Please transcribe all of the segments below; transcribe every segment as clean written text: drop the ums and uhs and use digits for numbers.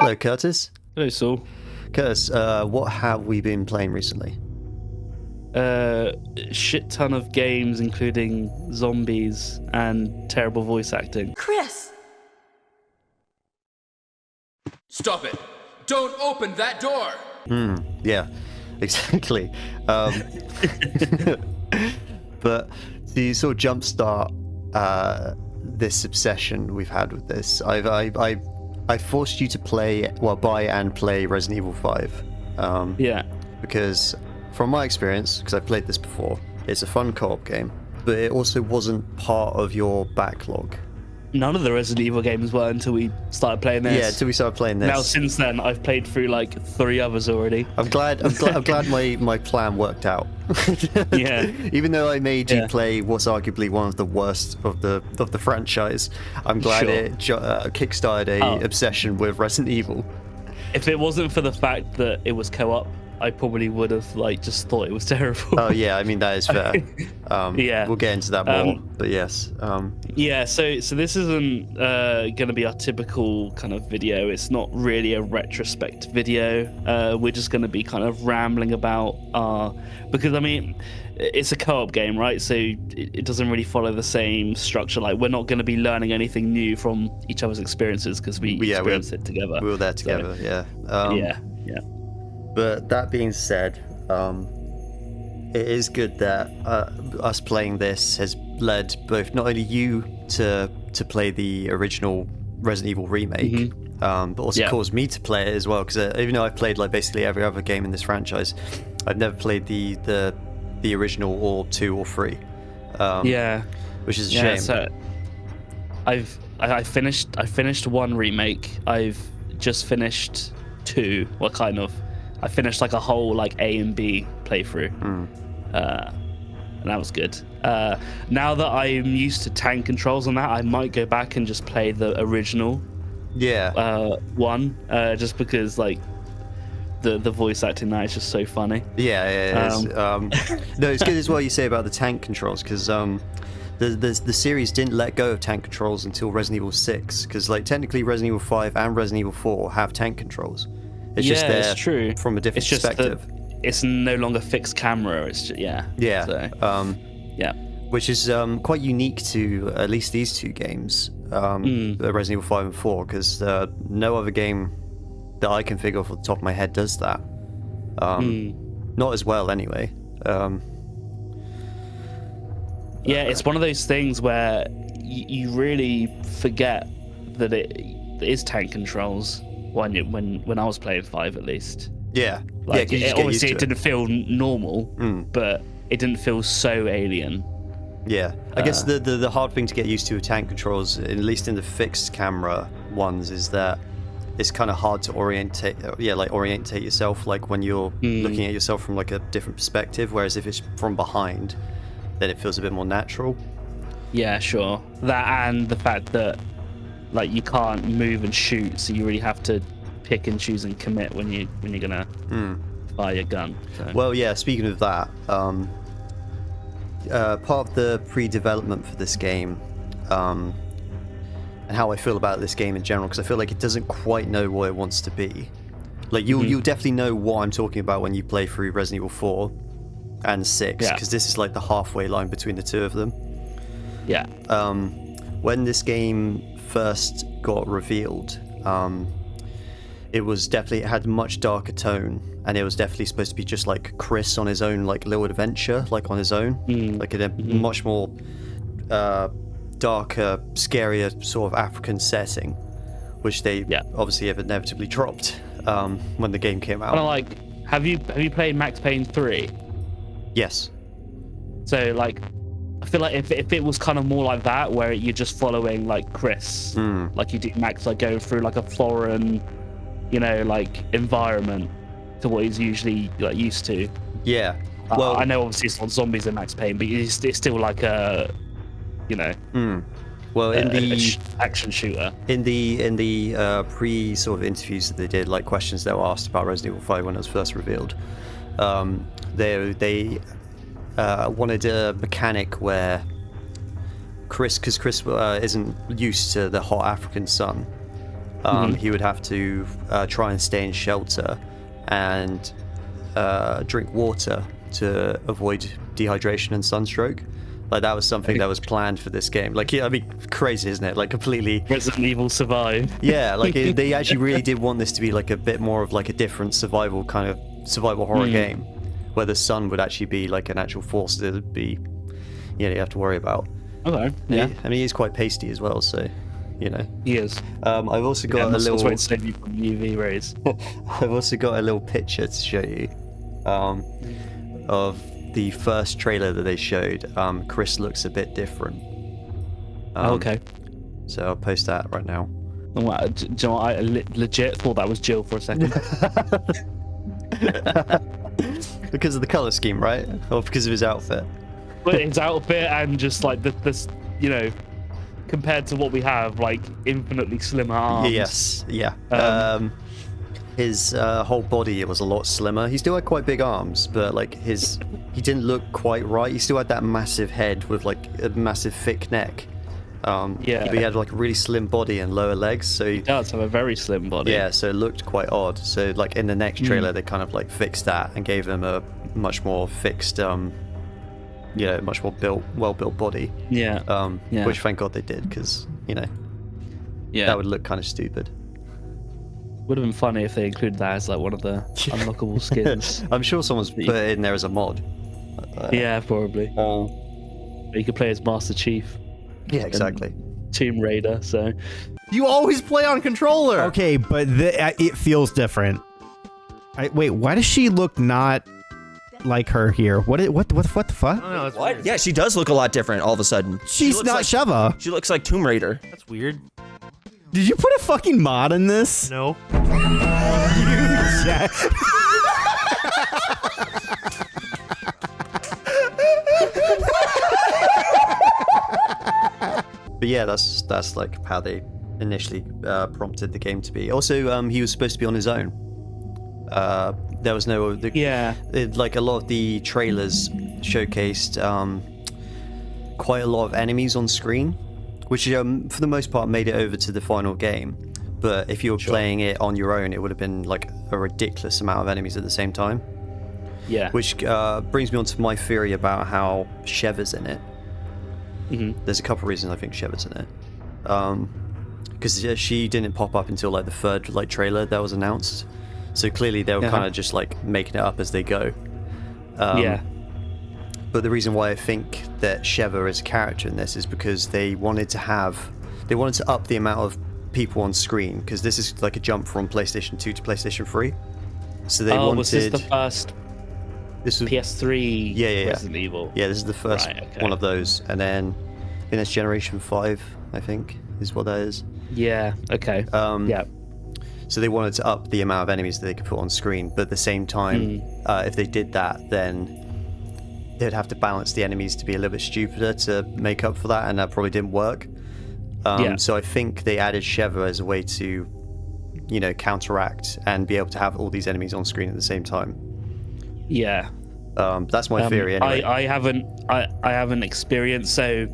Hello, Curtis. Hello, Saul. Curtis, what have we been playing recently? Shit ton of games, including zombies and terrible voice acting. Chris! Stop it! Don't open that door! Yeah, exactly. But to sort of jumpstart this obsession we've had with this, I forced you to buy and play Resident Evil 5. Yeah. Because from my experience, because I've played this before, it's a fun co-op game, but it also wasn't part of your backlog. None of the Resident Evil games were until we started playing this. Yeah, until we started playing this. Now, since then, I've played through like 3 others already. I'm glad my plan worked out. Yeah. Even though I made you play what's arguably one of the worst of the franchise, I'm glad it kickstarted a obsession with Resident Evil. If it wasn't for the fact that it was co-op, I probably would have just thought it was terrible. Oh yeah, I mean that is fair. Yeah, we'll get into that more. But yes. Yeah, so this isn't going to be our typical kind of video. It's not really a retrospect video. We're just going to be kind of rambling about because I mean, it's a co-op game, right? So it doesn't really follow the same structure. Like we're not going to be learning anything new from each other's experiences because we experienced it together. We were there together. Yeah. Yeah. But that being said, it is good that us playing this has led both not only you to play the original Resident Evil remake, but also caused me to play it as well. Because even though I've played like basically every other game in this franchise, I've never played the original or 2 or 3. Which is a shame. So I finished 1 remake. I've just finished 2. I finished like a whole like A and B playthrough, and that was good. Now that I'm used to tank controls on that, I might go back and just play the original. One, just because like the voice acting now is just so funny. Yeah, it is. No, it's good as well you say about the tank controls because the series didn't let go of tank controls until Resident Evil 6 because like technically Resident Evil 5 and Resident Evil 4 have tank controls. It's just there it's true. From a different perspective. It's no longer fixed camera. It's just, So, which is quite unique to at least these 2 games, Resident Evil 5 and 4, because no other game that I can figure off the top of my head does that. Not as well, anyway. It's one of those things where you really forget that it is tank controls. When I was playing 5 at least. Yeah. Obviously it didn't feel normal, but it didn't feel so alien. Yeah. I guess the hard thing to get used to with tank controls, at least in the fixed camera ones, is that it's kind of hard to orientate yourself like when you're looking at yourself from like a different perspective, whereas if it's from behind, then it feels a bit more natural. Yeah, sure. That and the fact that like you can't move and shoot, so you really have to pick and choose and commit when you're gonna fire your gun. So. Well, yeah. Speaking of that, part of the pre-development for this game, and how I feel about this game in general, because I feel like it doesn't quite know what it wants to be. Like you'll definitely know what I'm talking about when you play through Resident Evil 4 and 6, because this is like the halfway line between the 2 of them. Yeah. When this game first got revealed, it had a much darker tone, and it was definitely supposed to be just like Chris on his own like little adventure, like on his own, like in a much more darker, scarier sort of African setting, which they obviously have inevitably dropped when the game came out. Have you played Max Payne 3? Yes. So like I feel like if it was kind of more like that, where you're just following like Chris, like you do Max, like going through like a foreign, like environment to what he's usually like used to. Yeah. Well, I know obviously it's not zombies in Max Payne, but it's still like a, well, in the action shooter. In the pre sort of interviews that they did, like questions that were asked about Resident Evil 5 when it was first revealed, they wanted a mechanic where because Chris isn't used to the hot African sun, he would have to try and stay in shelter and drink water to avoid dehydration and sunstroke. Like that was something that was planned for this game. Like, I mean, crazy, isn't it? Like completely. Resident Evil Survive. Yeah, like they actually really did want this to be like a bit more of like a different survival horror game, where the sun would actually be like an actual force that would be, you have to worry about. Okay. Yeah. I mean, he's quite pasty as well, so, He is. I've also got a little. To save you from UV rays. I've also got a little picture to show you, of the first trailer that they showed. Chris looks a bit different. Okay. So I'll post that right now. Wow, do you know what? I legit thought that was Jill for a second. Because of the color scheme, right? Or because of his outfit? But his outfit and just like this, compared to what we have, like infinitely slimmer arms. Yes, yeah. His whole body was a lot slimmer. He still had quite big arms, but like he didn't look quite right. He still had that massive head with like a massive thick neck. But he had like a really slim body and lower legs. So He does have a very slim body. yeah, so it looked quite odd. So like in the next trailer, they kind of like fixed that and gave him a much more fixed, much more well-built body. Yeah. Which thank God they did, because that would look kind of stupid. Would have been funny if they included that as like one of the unlockable skins. I'm sure someone's put it in there as a mod. Yeah, probably. You could play as Master Chief. Yeah, exactly. Tomb Raider. So You always play on controller. Okay, but it feels different. Wait, why does she look not like her here? What the fuck? No, that's What? weird. Yeah, she does look a lot different all of a sudden. She's not like, Sheva. She looks like Tomb Raider. That's weird. Did you put a fucking mod in this? No. Yeah. But yeah, that's like how they initially prompted the game to be. Also, he was supposed to be on his own. There was no... like a lot of the trailers showcased quite a lot of enemies on screen, which for the most part made it over to the final game. But if you were playing it on your own, it would have been like a ridiculous amount of enemies at the same time. yeah. Which brings me on to my theory about how Sheva's in it. There's a couple of reasons I think Sheva's in it. Because she didn't pop up until like the third like trailer that was announced. So clearly they were kind of just like making it up as they go. But the reason why I think that Sheva is a character in this is because they wanted to up the amount of people on screen, because this is like a jump from PlayStation 2 to PlayStation 3. So they wanted... was this the first This was PS3 Yeah. Resident Evil? Yeah, this is the first one of those, and then in its Generation 5, I think, is what that is. Yeah. Okay. Yeah. So they wanted to up the amount of enemies that they could put on screen, but at the same time, if they did that, then they'd have to balance the enemies to be a little bit stupider to make up for that, and that probably didn't work. So I think they added Sheva as a way to, counteract and be able to have all these enemies on screen at the same time. Yeah. That's my theory anyway. I haven't experienced, so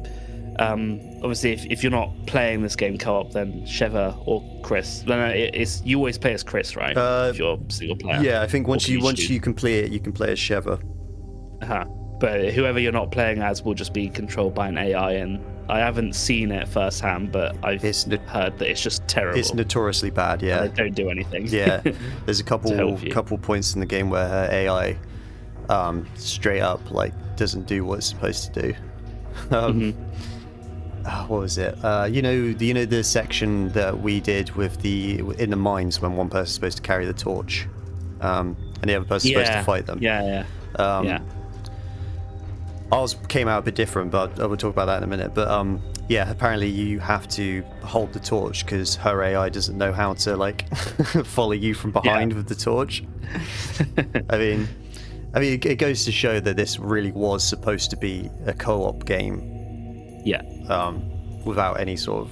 obviously if you're not playing this game co-op, then Sheva or Chris. No, it's you always play as Chris, right? If you're single player. Yeah, I think once you complete it, you can play as Sheva. But whoever you're not playing as will just be controlled by an AI, and I haven't seen it firsthand, but I've heard that it's just terrible. It's notoriously bad, yeah. They don't do anything. Yeah, there's a couple points in the game where her AI straight up like doesn't do what it's supposed to do. What was it? You know the section that we did with in the mines when one person's supposed to carry the torch, and the other person's supposed to fight them. Yeah. Ours came out a bit different, but I will talk about that in a minute. But yeah, apparently you have to hold the torch because her AI doesn't know how to like follow you from behind with the torch. I mean, it goes to show that this really was supposed to be a co-op game. Yeah. Without any sort of,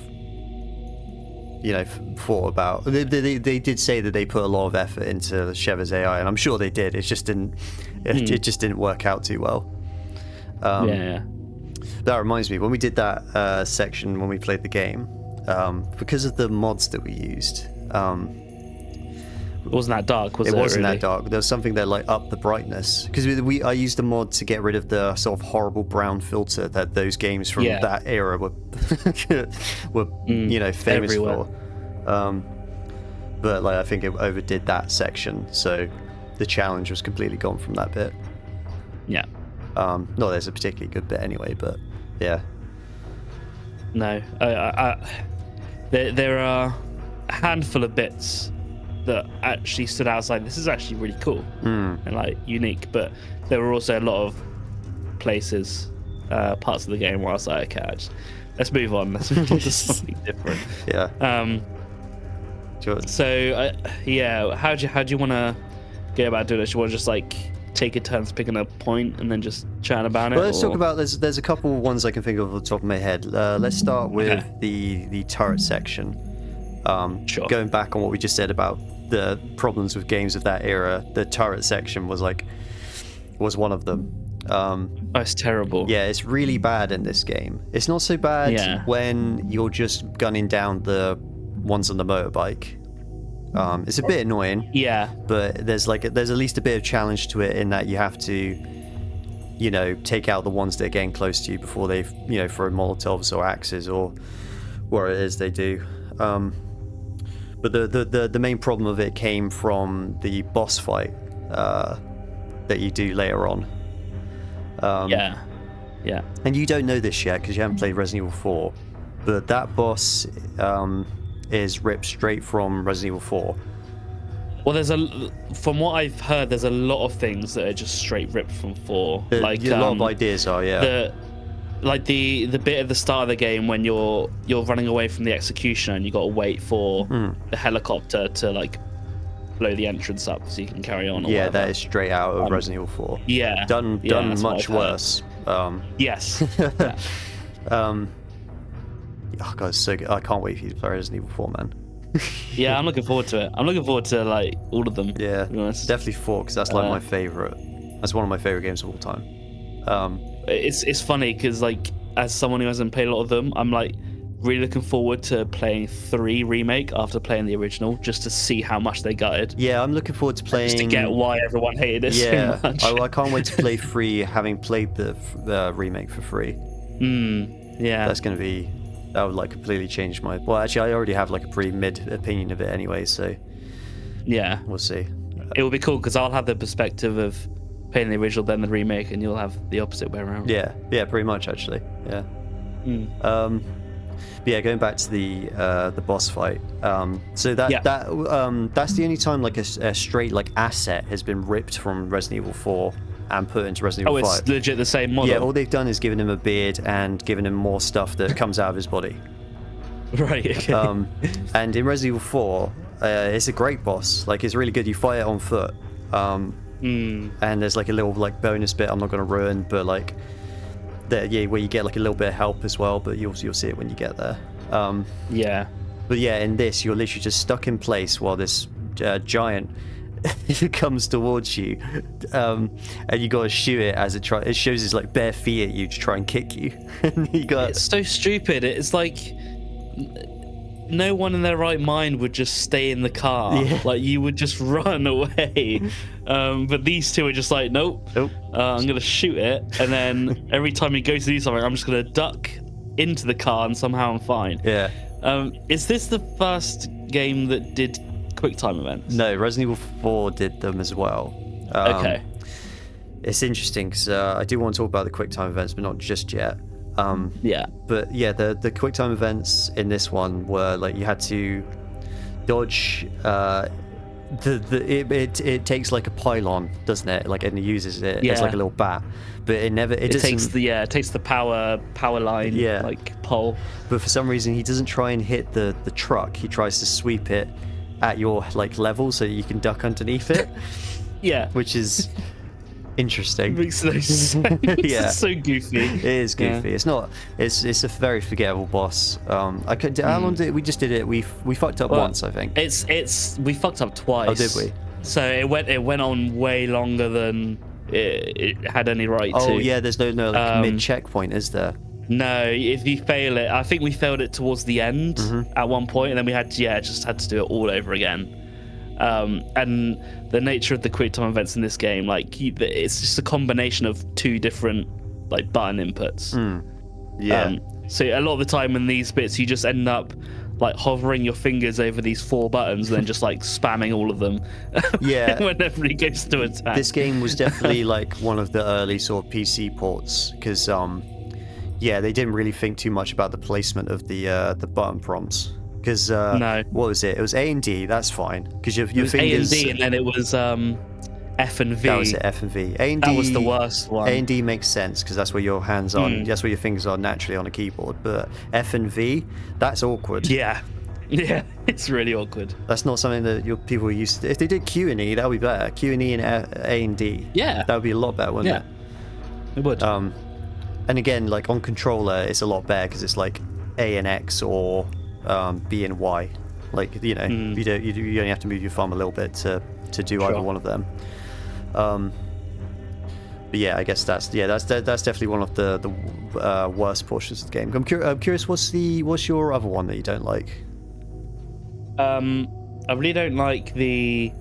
thought about. They did say that they put a lot of effort into Sheva's AI, and I'm sure they did. It just didn't. It just didn't work out too well. Yeah. That reminds me, when we did that section when we played the game, because of the mods that we used. It wasn't that dark, was it? It wasn't really? that dark. There was something that like upped the brightness because I used a mod to get rid of the sort of horrible brown filter that those games from that era were famous everywhere. for. But like I think it overdid that section, so the challenge was completely gone from that bit. Yeah. Not that it's a particularly good bit anyway, but yeah. No. There are a handful of bits that actually stood outside. This is actually really cool and like unique, but there were also a lot of places, parts of the game where I was like, okay, let's move on. Let's move on to something different. Yeah. So how do you want to go about doing it? Do you want to just like take your turns picking a point and then just chat about it? Well, let's talk about there's a couple ones I can think of off the top of my head. Let's start with the turret section. Sure. Going back on what we just said about the problems with games of that era, the turret section was one of them. It's terrible. Yeah, it's really bad in this game. It's not so bad when you're just gunning down the ones on the motorbike. It's a bit annoying. Yeah. But there's at least a bit of challenge to it in that you have to, take out the ones that are getting close to you before they, throw Molotovs or axes or what it is they do. But the main problem of it came from the boss fight that you do later on. Yeah. And you don't know this yet because you haven't played Resident Evil 4, but that boss is ripped straight from Resident Evil 4. Well, from what I've heard, there's a lot of things that are just straight ripped from 4. A lot of ideas are, yeah. The bit at the start of the game when you're running away from the executioner and you got to wait for the helicopter to like blow the entrance up so you can carry on. Or whatever. That is straight out of Resident Evil 4. Yeah, done much worse. Yes. Oh god, it's so good. I can't wait for you to play Resident Evil 4, man. Yeah, I'm looking forward to it. I'm looking forward to like all of them. Yeah, to be honest. definitely 4 because that's like my favorite. That's one of my favorite games of all time. It's funny because like as someone who hasn't played a lot of them, I'm like really looking forward to playing 3 remake after playing the original just to see how much they gutted. Yeah, I'm looking forward to playing. Just to get why everyone hated it so much. I can't wait to play 3, having played the remake for free. Yeah, That would like completely change my. Well, actually, I already have like a pretty mid opinion of it anyway, so yeah, we'll see. It will be cool because I'll have the perspective of playing the original, then the remake, and you'll have the opposite way around. Yeah, pretty much actually. Yeah. But yeah, going back to the boss fight. So that's the only time like a straight like asset has been ripped from Resident Evil 4 and put into Resident Evil 5. It's legit the same model. Yeah, all they've done is given him a beard and given him more stuff that comes out of his body. Right. Okay. And in Resident Evil 4, it's a great boss. Like it's really good. You fight it on foot. And there's like a little like bonus bit I'm not going to ruin, but like where you get like a little bit of help as well. But you'll see it when you get there. Yeah. But yeah, in this you're literally just stuck in place while this giant comes towards you, and you got to shoot it as it shows its like bare feet at you to try and kick you. And It's so stupid. It's like no one in their right mind would just stay in the car. Yeah. Like you would just run away. But these two are just like, nope. I'm gonna shoot it, and then every time you go to do something, I'm just gonna duck into the car, and somehow I'm fine. Yeah. Is this the first game that did QuickTime events? No, Resident Evil 4 did them as well. Okay. It's interesting because I do want to talk about the QuickTime events, but not just yet. Yeah. But yeah, the QuickTime events in this one were like you had to dodge. It takes like a pylon, doesn't it? Like, and it uses it as like a little bat, but it takes the power line, like pole. But for some reason, he doesn't try and hit the truck. He tries to sweep it at your like level so you can duck underneath it. Yeah, which is interesting. Makes no sense. Yeah, it's so goofy. It is goofy. Yeah. It's a very forgettable boss. How long did we just did it? We fucked up once, I think. We fucked up twice. Oh, did we? So it went on way longer than it had any right to. Oh yeah, there's no like mid checkpoint, is there? No, if you fail it, I think we failed it towards the end at one point, and then we had to, just had to do it all over again. And the nature of the quick time events in this game, like it's just a combination of two different like button inputs. So a lot of the time in these bits, you just end up like hovering your fingers over these 4 buttons and then just like spamming all of them. Yeah. Whenever it goes to attack. This game was definitely like one of the early sort of PC ports because, they didn't really think too much about the placement of the button prompts. Because No. what was it? It was A and D. That's fine because your It was fingers. A and D, and then it was F and V. That was it. F and V. A and D. That was the worst one. A and D makes sense because that's where your hands are. That's where your fingers are naturally on a keyboard. But F and V, that's awkward. Yeah, it's really awkward. That's not something that your people are used to. If they did Q and E, that would be better. Q and E and A and D. Yeah. That would be a lot better, wouldn't Yeah, it would. it? And again, like on controller, it's a lot better because it's like A and X or B and Y. Like you only have to move your thumb a little bit to do either one of them. But yeah, I guess that's definitely one of the worst portions of the game. I'm curious, what's your other one that you don't like? I really don't like the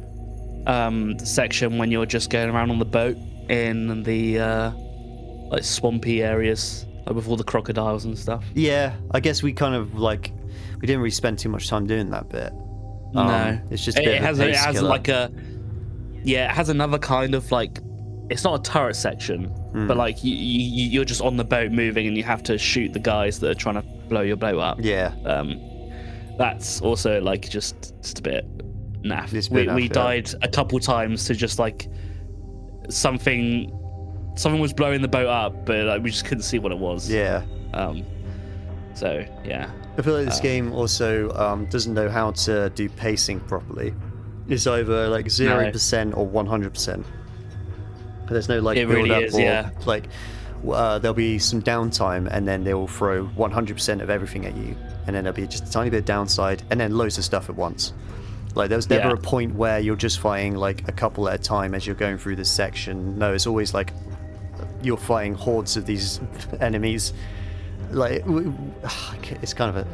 section when you're just going around on the boat in the like swampy areas, like with all the crocodiles and stuff. Yeah, I guess we kind of like we didn't really spend too much time doing that bit. No, it's just a bit of a pace killer. like it has another kind of like, it's not a turret section, but like you're just on the boat moving and you have to shoot the guys that are trying to blow your boat up. Yeah. That's also like just a bit naff. We died a couple times to just like something was blowing the boat up, but like we just couldn't see what it was. Yeah. So yeah. I feel like this game also doesn't know how to do pacing properly. It's either like 0% or 100%. There's no like it build really up is, or yeah. like there'll be some downtime and then they'll throw 100% of everything at you, and then there'll be just a tiny bit of downside and then loads of stuff at once. Like there was never a point where you're just fighting like a couple at a time as you're going through this section. No, it's always like you're fighting hordes of these enemies. Like it's kind of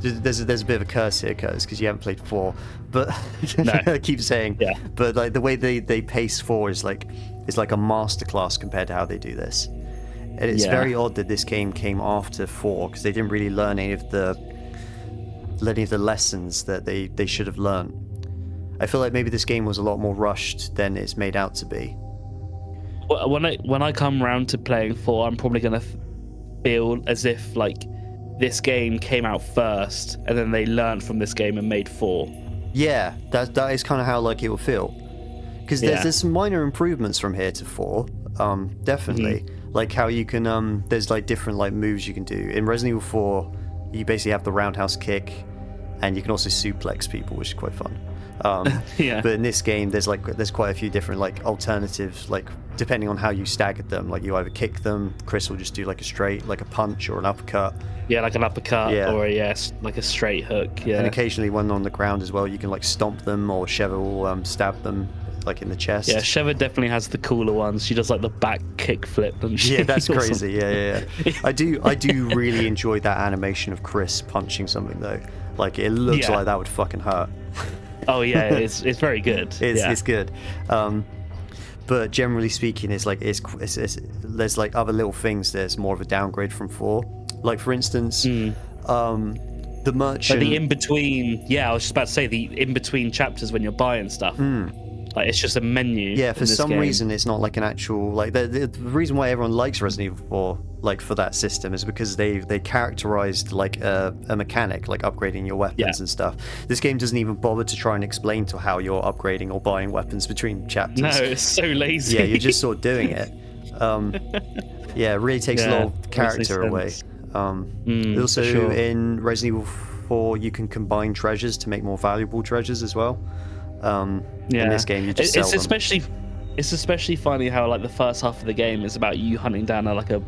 there's a bit of a curse here, Curtis, because you haven't played 4, but I keep saying but like the way they pace 4 is like a masterclass compared to how they do this, and it's very odd that this game came after 4 because they didn't really learn any of the lessons that they should have learned. I feel like maybe this game was a lot more rushed than it's made out to be. When I come round to playing 4, I'm probably gonna feel as if like this game came out first and then they learned from this game and made 4. Yeah, that is kind of how like it will feel, because there's some minor improvements from here to 4. Definitely like how you can there's like different like moves you can do. In Resident Evil 4 you basically have the roundhouse kick, and you can also suplex people, which is quite fun. But in this game there's quite a few different like alternatives, like depending on how you staggered them. Like you either kick them, Chris will just do like a straight, like a punch or an uppercut. Yeah, like an uppercut or like a straight hook. Yeah. And occasionally when on the ground as well, you can like stomp them, or Sheva will stab them like in the chest. Yeah, Sheva definitely has the cooler ones. She does like the back kick flip and shit. Yeah, that's crazy. Yeah. I do really enjoy that animation of Chris punching something though. Like it looks like that would fucking hurt. Oh yeah, it's very good. It's good. But generally speaking, it's there's like other little things that's more of a downgrade from 4. Like for instance, the merchant. Like the in between. Yeah, I was just about to say the in between chapters when you're buying stuff. Like it's just a menu. Yeah, for some reason it's not like an actual like the reason why everyone likes Resident Evil 4 like for that system is because they characterized like a mechanic, like upgrading your weapons and stuff. This game doesn't even bother to try and explain to how you're upgrading or buying weapons between chapters. No, it's so lazy. Yeah, you're just sort of doing it. Yeah, it really takes a lot of character away. Also in Resident Evil 4 you can combine treasures to make more valuable treasures as well. In this game you just sell them. It's especially funny how like the first half of the game is about you hunting down a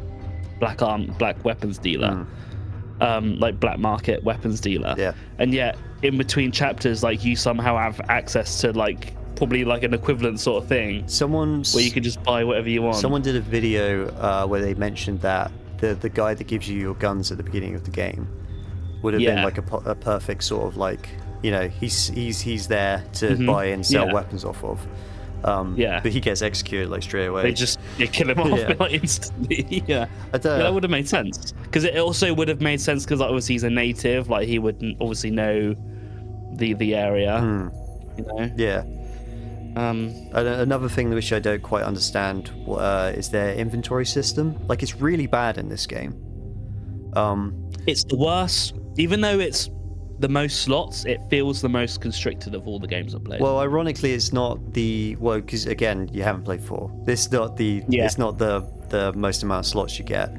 black weapons dealer, like black market weapons dealer. Yeah. And yet in between chapters, like you somehow have access to like probably like an equivalent sort of thing. Where you can just buy whatever you want. Someone did a video where they mentioned that the guy that gives you your guns at the beginning of the game would have been Yeah. like a perfect sort of like, you know, he's there to buy and sell Yeah. weapons off of. Yeah. But he gets executed like straight away. They just kill him off Yeah. like instantly. Yeah. I don't Yeah, that would have made sense. Because it also would have made sense because obviously he's a native. Like he would obviously know the area. You know. Yeah. Um. Another thing which I don't quite understand is their inventory system. Like, it's really bad in this game. It's the worst. Even though it's the most slots, it feels the most constricted of all the games I've played. Well, ironically, it's not because again, you haven't played 4. This is not it's not the most amount of slots you get.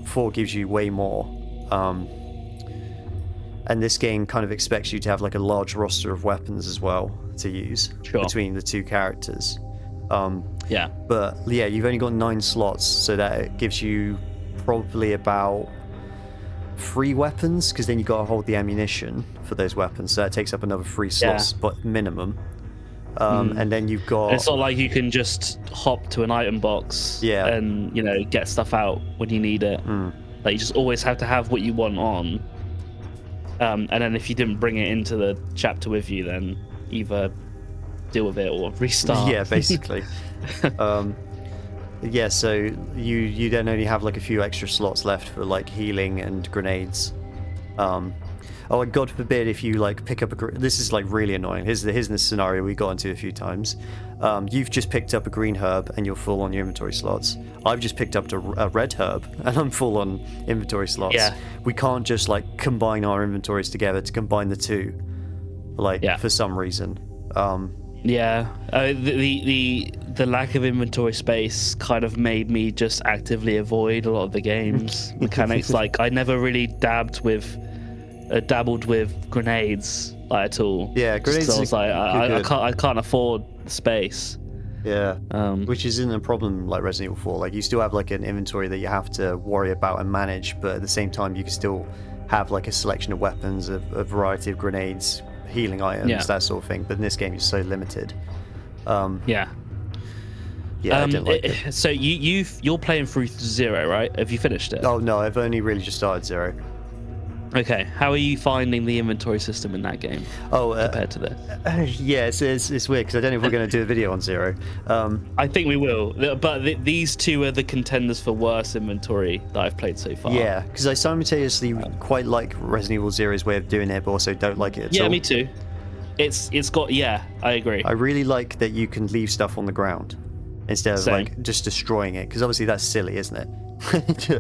4 gives you way more. And this game kind of expects you to have like a large roster of weapons as well to use between the two characters. Yeah. But yeah, you've only got 9 slots, so that gives you probably about 3 weapons, because then you got to hold the ammunition for those weapons, so that takes up another 3 slots, but minimum. And then you've got. It's not like you can just hop to an item box and get stuff out when you need it. Like you just always have to have what you want on. And then if you didn't bring it into the chapter with you, then either deal with it or restart. Yeah, basically. Yeah, so you then only have like a few extra slots left for like healing and grenades. Oh, and God forbid if you like pick up this is like really annoying. Here's the scenario we got into a few times. You've just picked up a green herb and you're full on your inventory slots. I've just picked up a red herb and I'm full on inventory slots. Yeah. We can't just like combine our inventories together to combine the two, like for some reason. Yeah, the lack of inventory space kind of made me just actively avoid a lot of the game's mechanics. Like I never really dabbled with grenades like, at all. Yeah, grenades. I was like, good. I can't afford the space. Yeah, which isn't a problem like Resident Evil 4. Like you still have like an inventory that you have to worry about and manage, but at the same time you can still have like a selection of weapons, a variety of grenades, healing items, that sort of thing. But in this game, you're so limited. Yeah, I didn't like it. So you're playing through 0, right? Have you finished it? Oh no, I've only really just started 0. Okay, how are you finding the inventory system in that game compared to this? Yeah, it's weird because I don't know if we're going to do a video on 0. I think we will, but these two are the contenders for worst inventory that I've played so far. Yeah, because I simultaneously quite like Resident Evil 0's way of doing it, but also don't like it at all. Yeah, me too. It's got I agree. I really like that you can leave stuff on the ground instead of like just destroying it, because obviously that's silly, isn't it?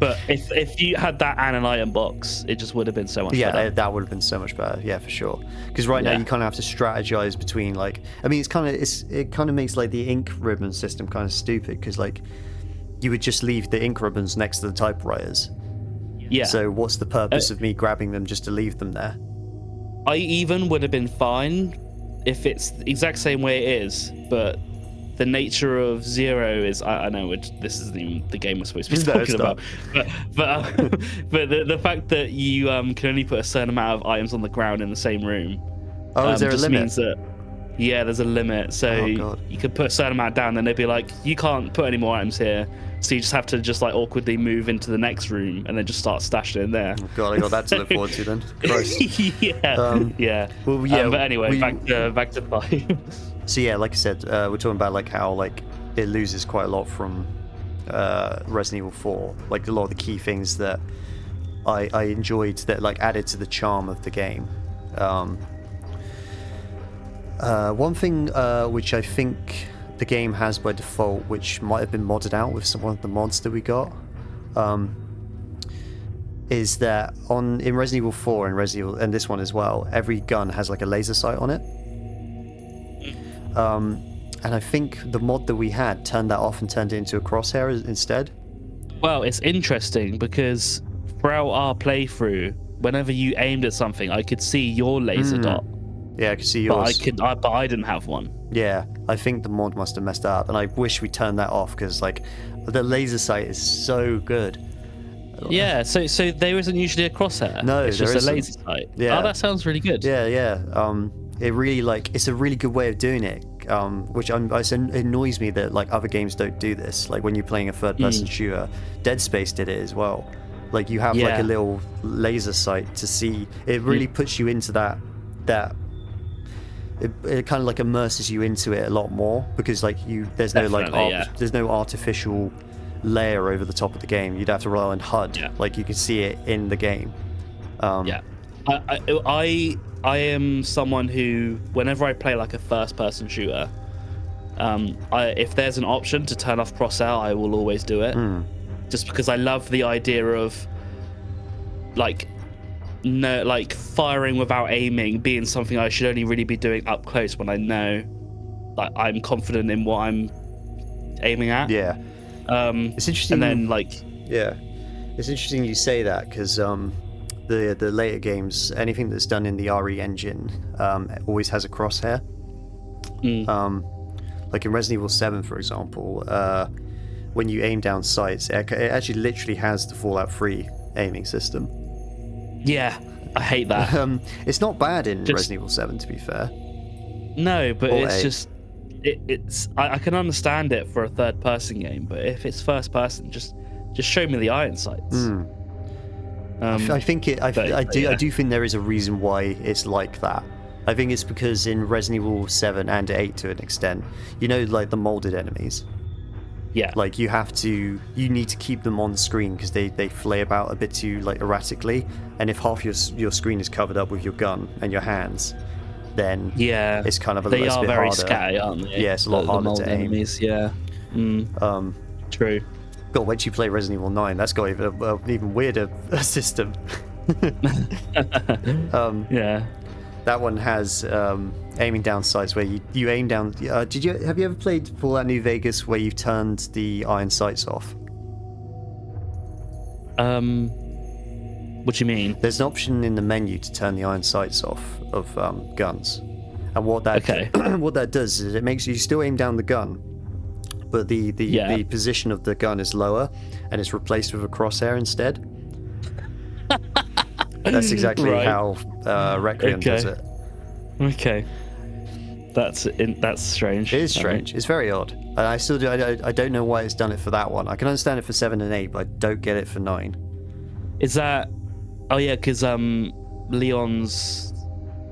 But if you had that and an item box, it just would have been so much better. That would have been so much better. Yeah, for sure. Because now you kind of have to strategize between like, I mean, it kind of makes like the ink ribbon system kind of stupid, because like you would just leave the ink ribbons next to the typewriters. Yeah. So what's the purpose of me grabbing them just to leave them there? I even would have been fine if it's the exact same way it is, but the nature of 0 is I know this isn't even the game we're supposed to be talking about, but the fact that you can only put a certain amount of items on the ground in the same room. Oh, is there a limit? Means that there's a limit. So you could put a certain amount down, then they'd be like, you can't put any more items here. So you just have to just like awkwardly move into the next room and then just start stashing in there. Oh God, I got that to look forward to then. Christ. Yeah. Well, yeah. But anyway, back to 5. So yeah, like I said, we're talking about like how like it loses quite a lot from Resident Evil 4. Like a lot of the key things that I enjoyed that like added to the charm of the game. One thing which I think the game has by default, which might have been modded out with one of the mods that we got, is that in Resident Evil 4 and this one as well, every gun has like a laser sight on it. And I think the mod that we had turned that off and turned it into a crosshair instead. Well, it's interesting because throughout our playthrough, whenever you aimed at something, I could see your laser dot. Yeah, I could see yours. But I didn't have one. Yeah, I think the mod must have messed that up, and I wish we turned that off because like the laser sight is so good. Yeah, so there isn't usually a crosshair. No, it's there just a isn't. laser sight. Yeah. Oh, that sounds really good. Yeah. It really it's a really good way of doing it. which it annoys me that like other games don't do this. Like when you're playing a third-person shooter, Dead Space did it as well. Like you have like a little laser sight to see. It really puts you into that. It kind of like immerses you into it a lot more because like there's no artificial layer over the top of the game. You'd have to rely on HUD. Yeah. Like you can see it in the game. I am someone who, whenever I play like a first-person shooter, if there's an option to turn off crosshair, I will always do it. Just because I love the idea of like firing without aiming being something I should only really be doing up close when I know like I'm confident in what I'm aiming at. Yeah. It's interesting. And then it's interesting you say that because the later games, anything that's done in the RE engine always has a crosshair. Like in Resident Evil 7, for example, when you aim down sights, it actually literally has the Fallout 3 aiming system. Yeah, I hate that. It's not bad in Resident Evil 7, to be fair. No, but Or it's 8. just I can understand it for a third-person game, but if it's first-person, just show me the iron sights. I think I do think there is a reason why it's like that. I think it's because in Resident Evil 7 and 8 to an extent, like the molded enemies. Yeah. Like you need to keep them on the screen because they flay about a bit too like erratically, and if half your screen is covered up with your gun and your hands, then it's kind of a little bit harder. They are very scatty, aren't they? Yeah, it's a lot harder to aim. Enemies, yeah. True. God, wait till you play Resident Evil 9. That's got an even weirder system. That one has aiming down sights where you aim down. Have you ever played Fallout New Vegas where you've turned the iron sights off? What do you mean? There's an option in the menu to turn the iron sights off of guns, and what that does is it makes you still aim down the gun, but the position of the gun is lower, and it's replaced with a crosshair instead. That's exactly how Requiem does it. Okay. That's strange. It is strange. It's very odd. And I still do. I don't know why it's done it for that one. I can understand it for 7 and 8, but I don't get it for 9. Is that? Oh yeah, because Leon's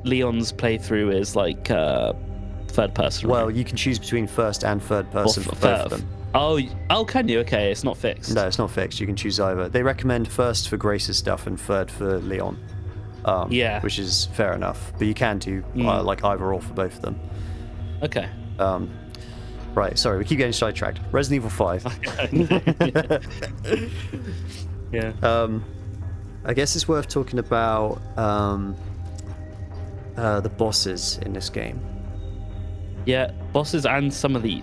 playthrough is like third person. Well, right? you can choose between first and third person for both of them. Oh, can you? Okay, it's not fixed. No, it's not fixed. You can choose either. They recommend first for Grace's stuff and third for Leon. Which is fair enough. But you can do like either or for both of them. Okay. Right, sorry, we keep getting sidetracked. Resident Evil 5. Yeah. I guess it's worth talking about the bosses in this game. Yeah, bosses and some of the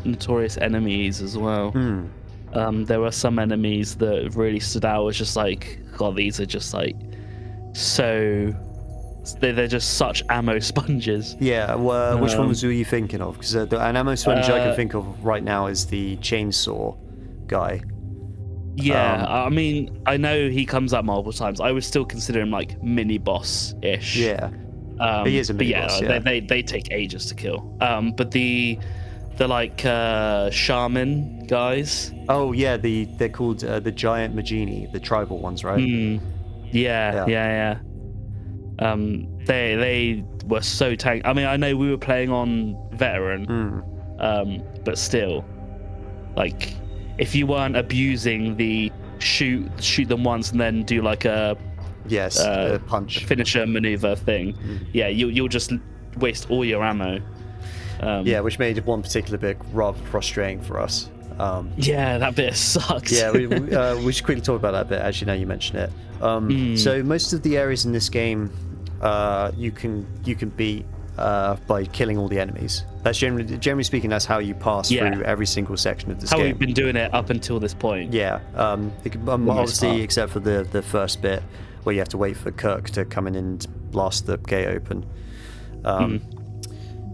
notorious enemies as well. There were some enemies that really stood out as just like, God, these are just like they're just such ammo sponges. Yeah, well, which ones were you thinking of? Because an ammo sponge I can think of right now is the chainsaw guy. Yeah, I mean, I know he comes up multiple times. I would still consider him like mini boss-ish. Yeah, he is a mini boss. Yeah, they take ages to kill. But the like shaman guys. Oh yeah, they're called the giant Magini, the tribal ones, right? Yeah. They were so tank. I mean, I know we were playing on veteran, but still, like, if you weren't abusing the shoot them once and then do like a punch finisher maneuver thing, you'll just waste all your ammo. Which made one particular bit rather frustrating for us. That bit sucks. Yeah, we should quickly talk about that bit. As you know, you mentioned it. So most of the areas in this game, you can beat by killing all the enemies. That's generally speaking, that's how you pass through every single section of this game. How we've been doing it up until this point. Yeah, obviously, except for the first bit where you have to wait for Kirk to come in and blast the gate open.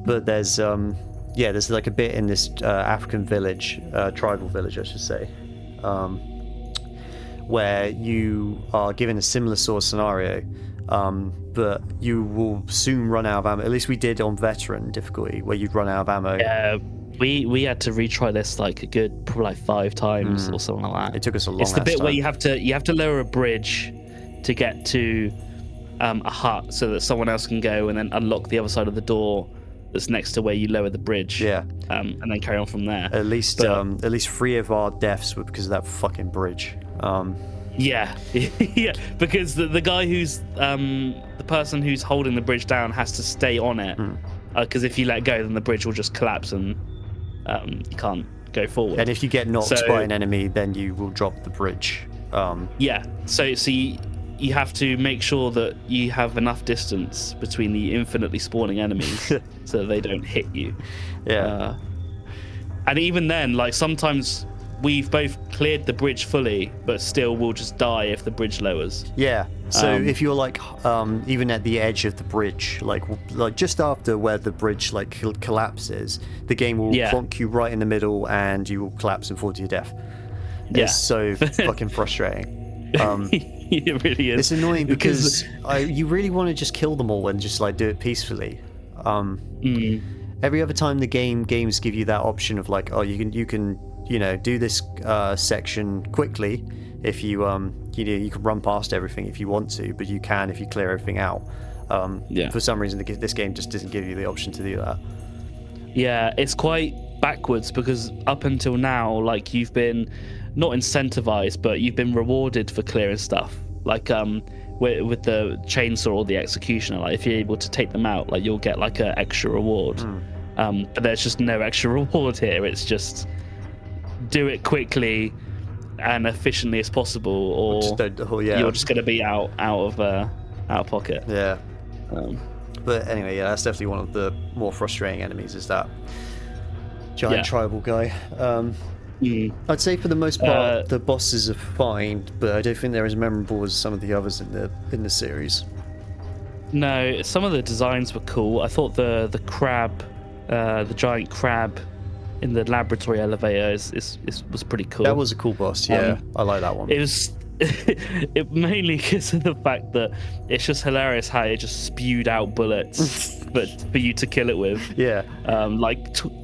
But there's like a bit in this African village, tribal village, I should say, where you are given a similar sort of scenario. but you will soon run out of ammo. At least we did on veteran difficulty, where you'd run out of ammo. Yeah, we had to retry this like a good probably like 5 times or something like that. It took us a long. It's the bit where you have to lower a bridge to get to a hut so that someone else can go and then unlock the other side of the door that's next to where you lower the bridge. Yeah. And then carry on from there. At least 3 of our deaths were because of that fucking bridge. Yeah, yeah, because the guy who's the person who's holding the bridge down has to stay on it, because if you let go, then the bridge will just collapse and you can't go forward. And if you get knocked by an enemy, then you will drop the bridge. Yeah, so you have to make sure that you have enough distance between the infinitely spawning enemies so that they don't hit you. Yeah. And even then, like sometimes we've both cleared the bridge fully, but still we'll just die if the bridge lowers. Yeah. So if you're like even at the edge of the bridge, like just after where the bridge like collapses, the game will plonk you right in the middle, and you will collapse and fall to your death. Yeah. It's so fucking frustrating. It really is. It's annoying because you really want to just kill them all and just like do it peacefully. Every other time the games give you that option of like, oh, you can do this section quickly if you you can run past everything if you want to, but you can if you clear everything out. For some reason this game just doesn't give you the option to do that. Yeah, it's quite backwards because up until now, like, you've been not incentivized, but you've been rewarded for clearing stuff. Like with the chainsaw or the executioner, like if you're able to take them out, like you'll get like an extra reward. But there's just no extra reward here. It's just do it quickly and efficiently as possible, or you're just going to be out of pocket. Yeah. But anyway, yeah, that's definitely one of the more frustrating enemies, is that giant tribal guy. I'd say for the most part the bosses are fine, but I don't think they're as memorable as some of the others in the series. No, some of the designs were cool. I thought the crab, the giant crab in the laboratory elevator was pretty cool. That was a cool boss. Yeah, I like that one. It was it mainly because of the fact that it's just hilarious how it just spewed out bullets, but for you to kill it with. Yeah.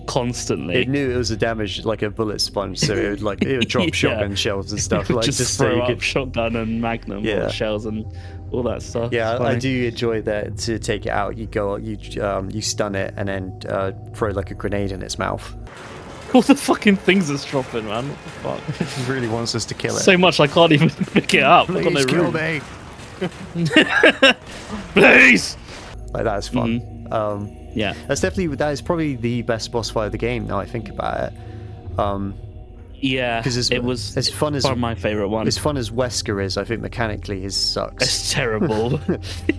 Constantly. It knew it was a damage, like a bullet sponge, so it would drop shotgun shells and stuff. Like just throw up shotgun and magnum shells and all that stuff. Yeah, I do enjoy that. To take it out, you stun it and then throw like a grenade in its mouth. All the fucking things it's dropping, man. What the fuck? It really wants us to kill it. So much I can't even pick it up. Please kill me. Please. Like, that's fun. Yeah. That is probably the best boss fight of the game. Now I think about it. Yeah, because it was as fun as my favorite one. As fun as Wesker is, I think mechanically his sucks. It's terrible.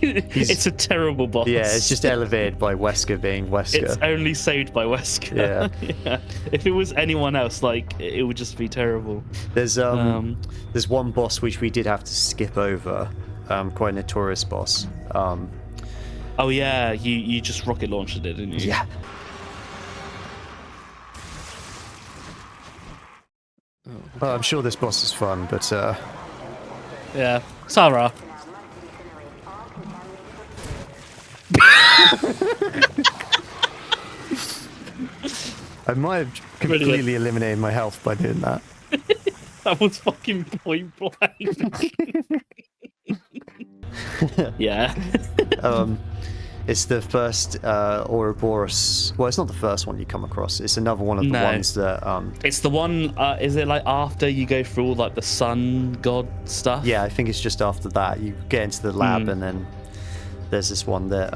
It's a terrible boss. Yeah, it's just elevated by Wesker being Wesker. It's only saved by Wesker. Yeah. If it was anyone else, like, it would just be terrible. There's one boss which we did have to skip over. Quite a notorious boss. Oh yeah, you just rocket launched it, didn't you? Yeah. Well, I'm sure this boss is fun, but yeah, Sarah. I might have completely eliminated my health by doing that. That was fucking point blank. Yeah. It's the first Ouroboros. Well, it's not the first one you come across. It's another one of the ones that. It's the one. Is it like after you go through all like the sun god stuff? Yeah, I think it's just after that. You get into the lab, and then there's this one that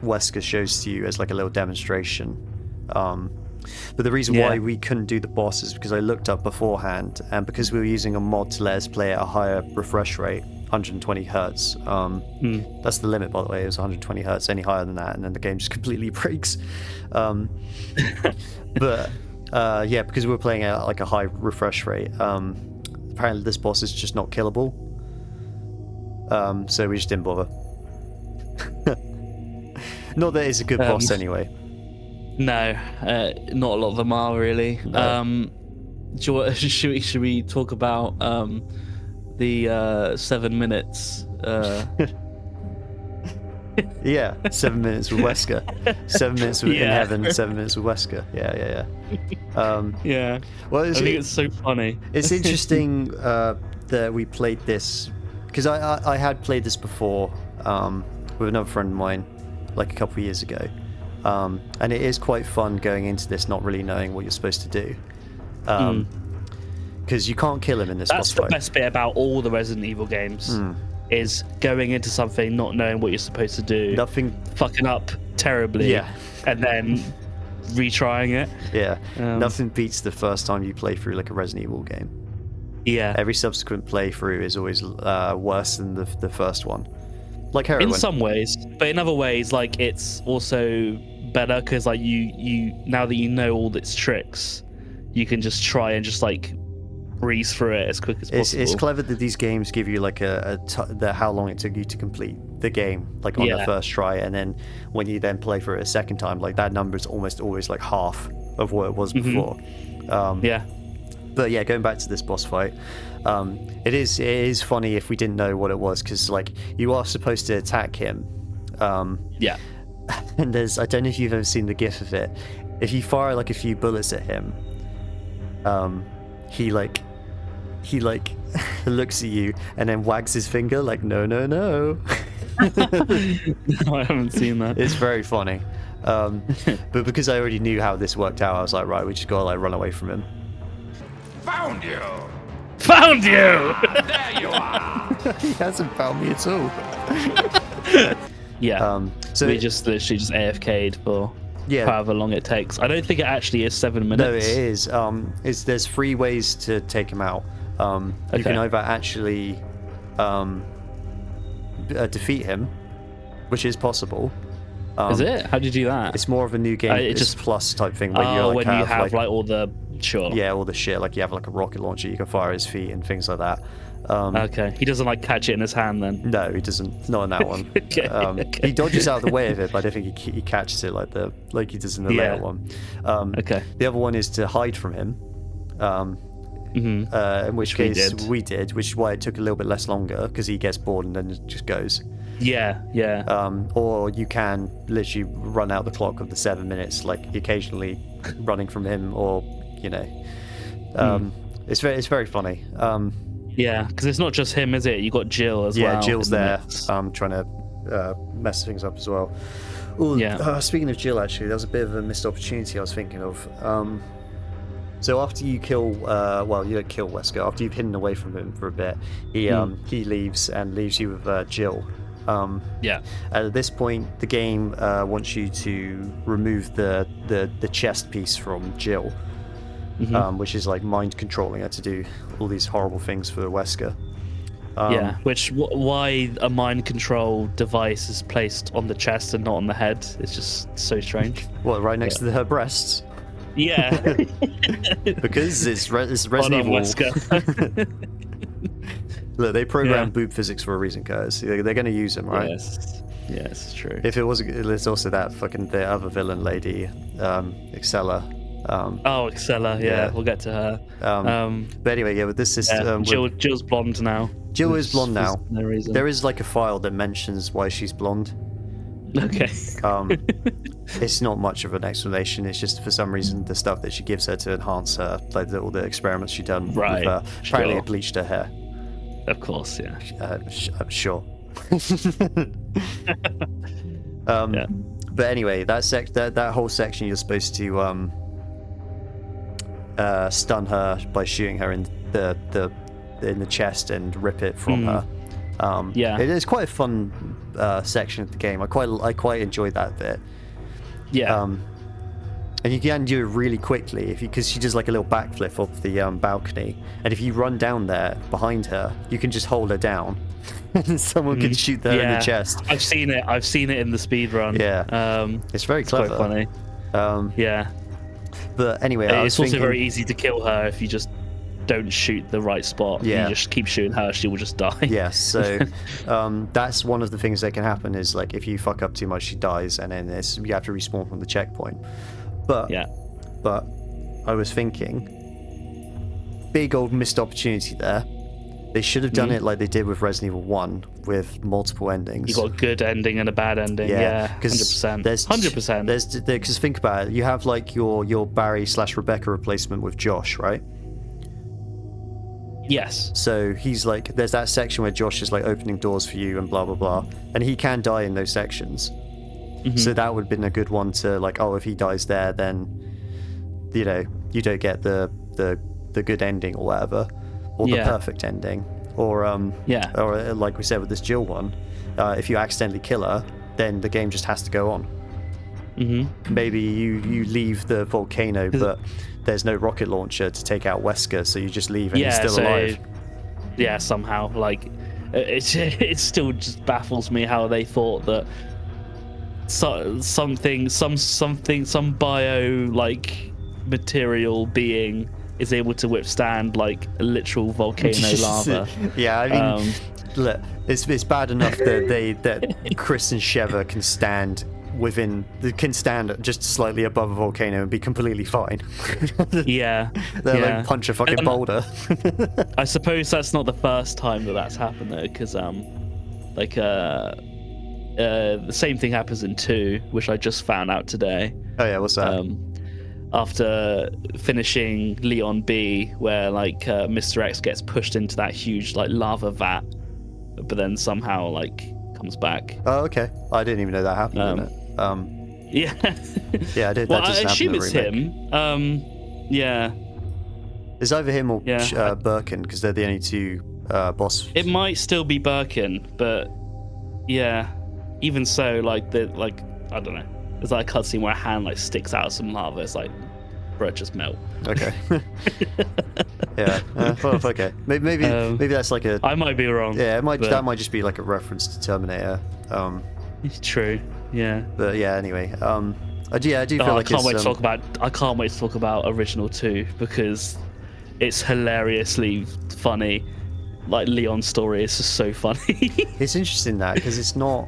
Wesker shows to you as like a little demonstration. But the reason why we couldn't do the boss is because I looked up beforehand, and because we were using a mod to let us play at a higher refresh rate. 120 hertz. That's the limit, by the way. It was 120 hertz. Any higher than that, and then the game just completely breaks. But because we were playing at like a high refresh rate, apparently this boss is just not killable. So we just didn't bother. Not that it's a good boss anyway. No, not a lot of them are really. No. Should we talk about the 7 minutes Yeah, 7 minutes with Wesker. 7 minutes in Yeah. heaven, 7 minutes with Wesker. Yeah. Yeah. Well, I think it's so funny. it's interesting that we played this because I had played this before with another friend of mine like a couple of years ago, and it is quite fun going into this not really knowing what you're supposed to do, because you can't kill him in this boss That's the fight. best bit about all the Resident Evil games. Is going into something not knowing what you're supposed to do, Nothing. fucking up terribly, Yeah. and then retrying it. Yeah, nothing beats the first time you play through like a Resident Evil game. Yeah. Every subsequent playthrough is always worse than the first one. Like heroin. In some ways, but in other ways, like it's also better because like you now that you know all its tricks, you can just try and just like breeze through it as quick as possible. It's clever that these games give you like how long it took you to complete the game, like on the first try, and then when you then play for it a second time, like that number is almost always like half of what it was before. Yeah. But yeah, going back to this boss fight, it is funny if we didn't know what it was, because like you are supposed to attack him. Yeah. And I don't know if you've ever seen the gif of it. If you fire like a few bullets at him, he looks at you and then wags his finger like no. No, I haven't seen that. It's very funny. But because I already knew how this worked out, I was like, right, we just gotta like run away from him. Found you! Found you! There you are! He hasn't found me at all. Yeah. So we just literally just AFK'd for Yeah. however long it takes. I don't think it actually is 7 minutes. No, it is. There's 3 ways to take him out. You Okay. can either actually defeat him, which is possible. Is it? How do you do that? It's more of a new game. It It's just- plus type thing where Oh, you like when you have like all the all the shit. Like you have like a rocket launcher, you can fire at his feet and things like that. Okay, he doesn't like catch it in his hand then. No, he doesn't. Not in that one. Okay, okay. He dodges out of the way of it, but I don't think he catches it like he does in the later one. Okay. The other one is to hide from him. In which we case did. we did, which is why it took a little bit less longer because he gets bored and then it just goes. Yeah. Or you can literally run out the clock of the 7 minutes, like occasionally running from him, or it's very funny. Yeah, because it's not just him, is it? You got Jill as well. Yeah, Jill's in the there, mix. trying to mess things up as well. Ooh, Yeah. Speaking of Jill, actually, that was a bit of a missed opportunity I was thinking of. So after you kill, you don't kill Wesker. After you've hidden away from him for a bit, he leaves and leaves you with Jill. Yeah. At this point, the game wants you to remove the chest piece from Jill, which is like mind controlling her to do all these horrible things for Wesker. Yeah, why a mind control device is placed on the chest and not on the head is just so strange. What, right next to her breasts? Yeah. Because it's Resident Hold on, Evil. Wesker. Look, they programmed boob physics for a reason, guys. They're going to use them, right? Yes, it's true. If it was, there's also that fucking the other villain lady, Excella. Oh, Excella, yeah, we'll get to her. But anyway, yeah, with this system, Jill's blonde now. Jill is blonde now. For no reason. There is like a file that mentions why she's blonde. Okay. It's not much of an explanation. It's just for some reason the stuff that she gives her to enhance her, like all the experiments she done with her. Apparently, it bleached her hair. Of course, yeah. I'm sure. Yeah. But anyway, that whole section, you're supposed to stun her by shooting her in the chest and rip it from her. Yeah. It is quite a fun section of the game. I quite enjoyed that bit. Yeah. And you can do it really quickly because she does like a little backflip off the balcony, and if you run down there behind her, you can just hold her down, and someone can shoot her in the chest. I've seen it in the speed run. Yeah. It's very clever. Quite funny. Yeah. But anyway, I was it's also thinking, very easy to kill her if you just don't shoot the right spot. Yeah. You just keep shooting her, she will just die. Yes, so that's one of the things that can happen is like if you fuck up too much, she dies, and then you have to respawn from the checkpoint. But I was thinking, big old missed opportunity there. They should have done it like they did with Resident Evil 1 with multiple endings. You got a good ending and a bad ending. Yeah, 100%. There's 100%. Because think about it, you have like your Barry/Rebecca replacement with Josh, right? Yes. So he's like, there's that section where Josh is like opening doors for you and blah blah blah, and he can die in those sections. So that would have been a good one to like, oh, if he dies there, then you know you don't get the good ending or whatever, or the perfect ending, or or like we said with this Jill one, if you accidentally kill her, then the game just has to go on. Maybe you leave the volcano, but there's no rocket launcher to take out Wesker, so you just leave and he's still alive. Yeah, somehow, like it still just baffles me how they thought that some bio like material being is able to withstand like a literal volcano lava. Yeah, I mean, look, it's bad enough that Chris and Sheva can stand just slightly above a volcano and be completely fine. Yeah, they'll like punch a fucking boulder. I suppose that's not the first time that's happened though, because the same thing happens in 2, which I just found out today. Oh yeah, what's that? After finishing Leon B, where like Mr. X gets pushed into that huge like lava vat, but then somehow like comes back. Oh, okay. I didn't even know that happened. Didn't it? Yeah. Yeah, I did. Well, that I assume it's him. Yeah. It's either him or Birkin, because they're the only two boss. It might still be Birkin, but yeah. Even so, like I don't know. There's like a cutscene where a hand like sticks out of some lava. It's like, bro, just melt. Okay. Yeah. Well, okay. Maybe that's like a. I might be wrong. Yeah, that might just be like a reference to Terminator. True. Yeah. But yeah. Anyway. I do feel like I can't wait to talk about original 2 because it's hilariously funny. Like Leon's story is just so funny. It's interesting that because it's not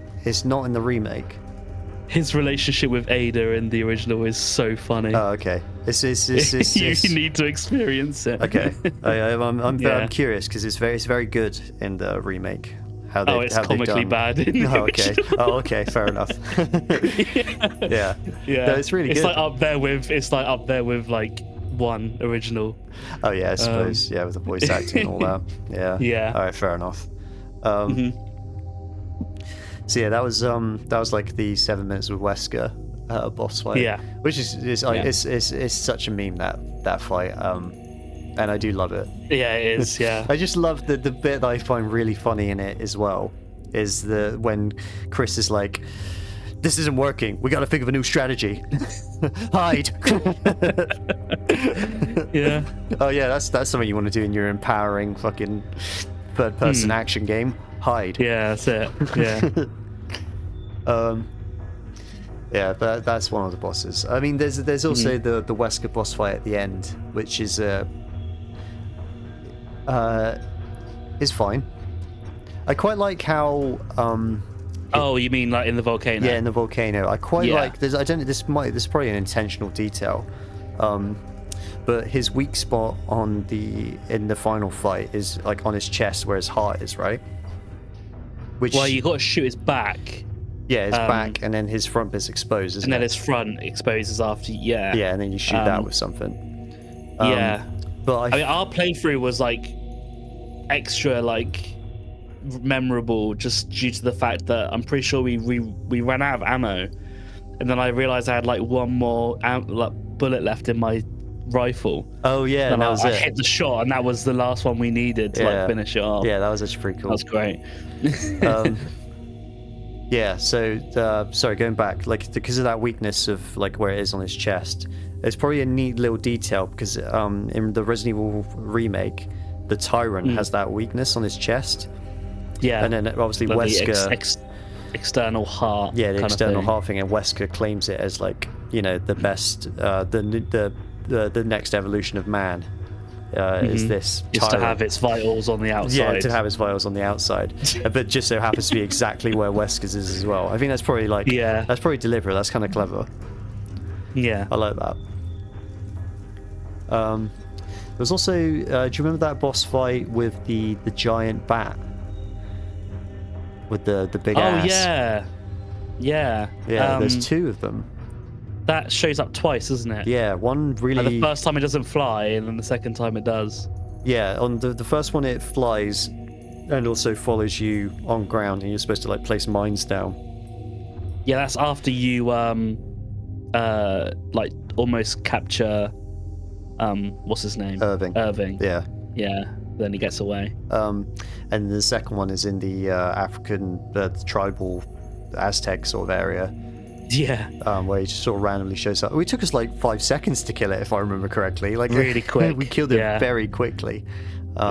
in the remake. His relationship with Ada in the original is so funny. Oh, okay. It's you need to experience it. Okay. I'm curious because it's very good in the remake. It's comically bad. Okay. Oh, okay. Fair enough. Yeah. Yeah. No, it's really good. It's like up there with like 1 original. Oh yeah, I suppose. Yeah, with the voice acting and all that. Yeah. Yeah. All right. Fair enough. So yeah, that was like the 7 minutes with Wesker boss fight. Yeah. Which is it's such a meme that fight. And I do love it. Yeah, it is. Yeah. I just love the bit that I find really funny in it as well is when Chris is like, "This isn't working. We got to think of a new strategy. Hide." Yeah. Oh yeah, that's something you want to do in your empowering fucking third-person action game. Hide. Yeah, that's it. Yeah. Yeah, but that's one of the bosses. I mean, there's also the Wesker boss fight at the end, which is fine. I quite like how oh, you mean like in the volcano? Yeah, in the volcano. I quite like. This is probably an intentional detail, but his weak spot in the final fight is like on his chest where his heart is, right? Well, you got to shoot his back. Yeah, his back, and then his front bit's exposed, isn't it? And then his front exposes after. Yeah. Yeah, and then you shoot that with something. Yeah. But I mean, our playthrough was like extra like memorable just due to the fact that I'm pretty sure we ran out of ammo, and then I realized I had like one more bullet left in my rifle. Oh yeah, and that was it. I hit the shot, and that was the last one we needed to like finish it off. Yeah, that was actually pretty cool. That's great. Yeah, so sorry, going back, like because of that weakness of like where it is on his chest, it's probably a neat little detail because in the Resident Evil remake, the Tyrant has that weakness on his chest. Yeah, and then obviously like Wesker, external heart. Yeah, the external heart thing, and Wesker claims it as like the best, the next evolution of man. Is this just to have its vitals on the outside? Yeah, to have its vitals on the outside, but just so happens to be exactly where Wesker's is as well. I think that's probably that's probably deliberate. That's kind of clever. Yeah, I like that. There's also, do you remember that boss fight with the giant bat? With the big ass? Oh yeah, yeah. Yeah, there's 2 of them. That shows up twice, doesn't it? Yeah, one really... Like the first time it doesn't fly, and then the second time it does. Yeah, on the first one it flies and also follows you on ground, and you're supposed to like place mines down. Yeah, that's after you like almost capture what's his name? Irving. Yeah. Yeah. Then he gets away. And the second one is in the African tribal Aztec sort of area. Yeah. Where he just sort of randomly shows up. It took us like 5 seconds to kill it, if I remember correctly. Like really quick. We killed it very quickly.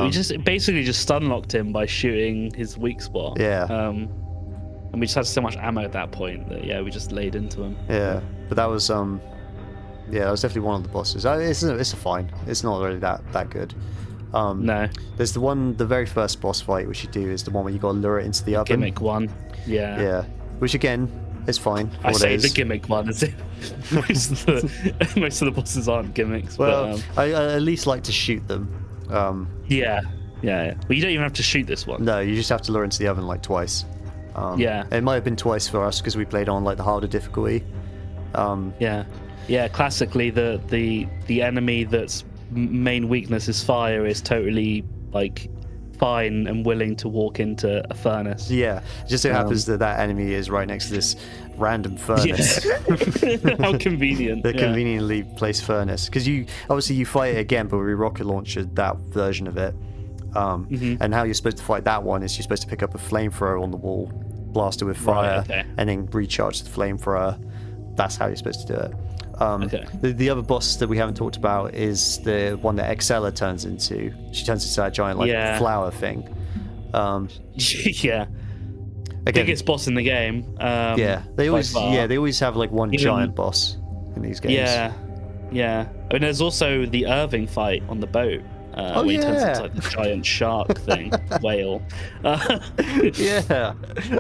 We just basically just stun locked him by shooting his weak spot. Yeah. And we just had so much ammo at that point that we just laid into him. Yeah. But that was that was definitely one of the bosses. It's a fine. It's not really that good. No. There's the very first boss fight which you do is the one where you gotta lure it into the oven. Gimmick one. Yeah. Yeah. Which again is fine. I say the gimmick one, is it? most of the bosses aren't gimmicks. Well, but, I at least like to shoot them. Yeah. Well, you don't even have to shoot this one. No, you just have to lure into the oven like twice. Yeah. It might have been twice for us because we played on like the harder difficulty. Yeah. Classically, the enemy that's main weakness is fire is totally like fine and willing to walk into a furnace. Yeah. It just so happens that enemy is right next to this random furnace. Yeah. How convenient. The conveniently placed furnace. Because you fight it again, but we rocket launched that version of it. And how you're supposed to fight that one is you're supposed to pick up a flamethrower on the wall, blast it with fire, and then recharge the flamethrower. That's how you're supposed to do it. The other boss that we haven't talked about is the one that Excella turns into. She turns into that giant flower thing. Yeah. Again, biggest boss in the game. They always have like one giant boss in these games. Yeah. I mean, there's also the Irving fight on the boat. Where he turns into like the giant shark thing, whale. Yeah,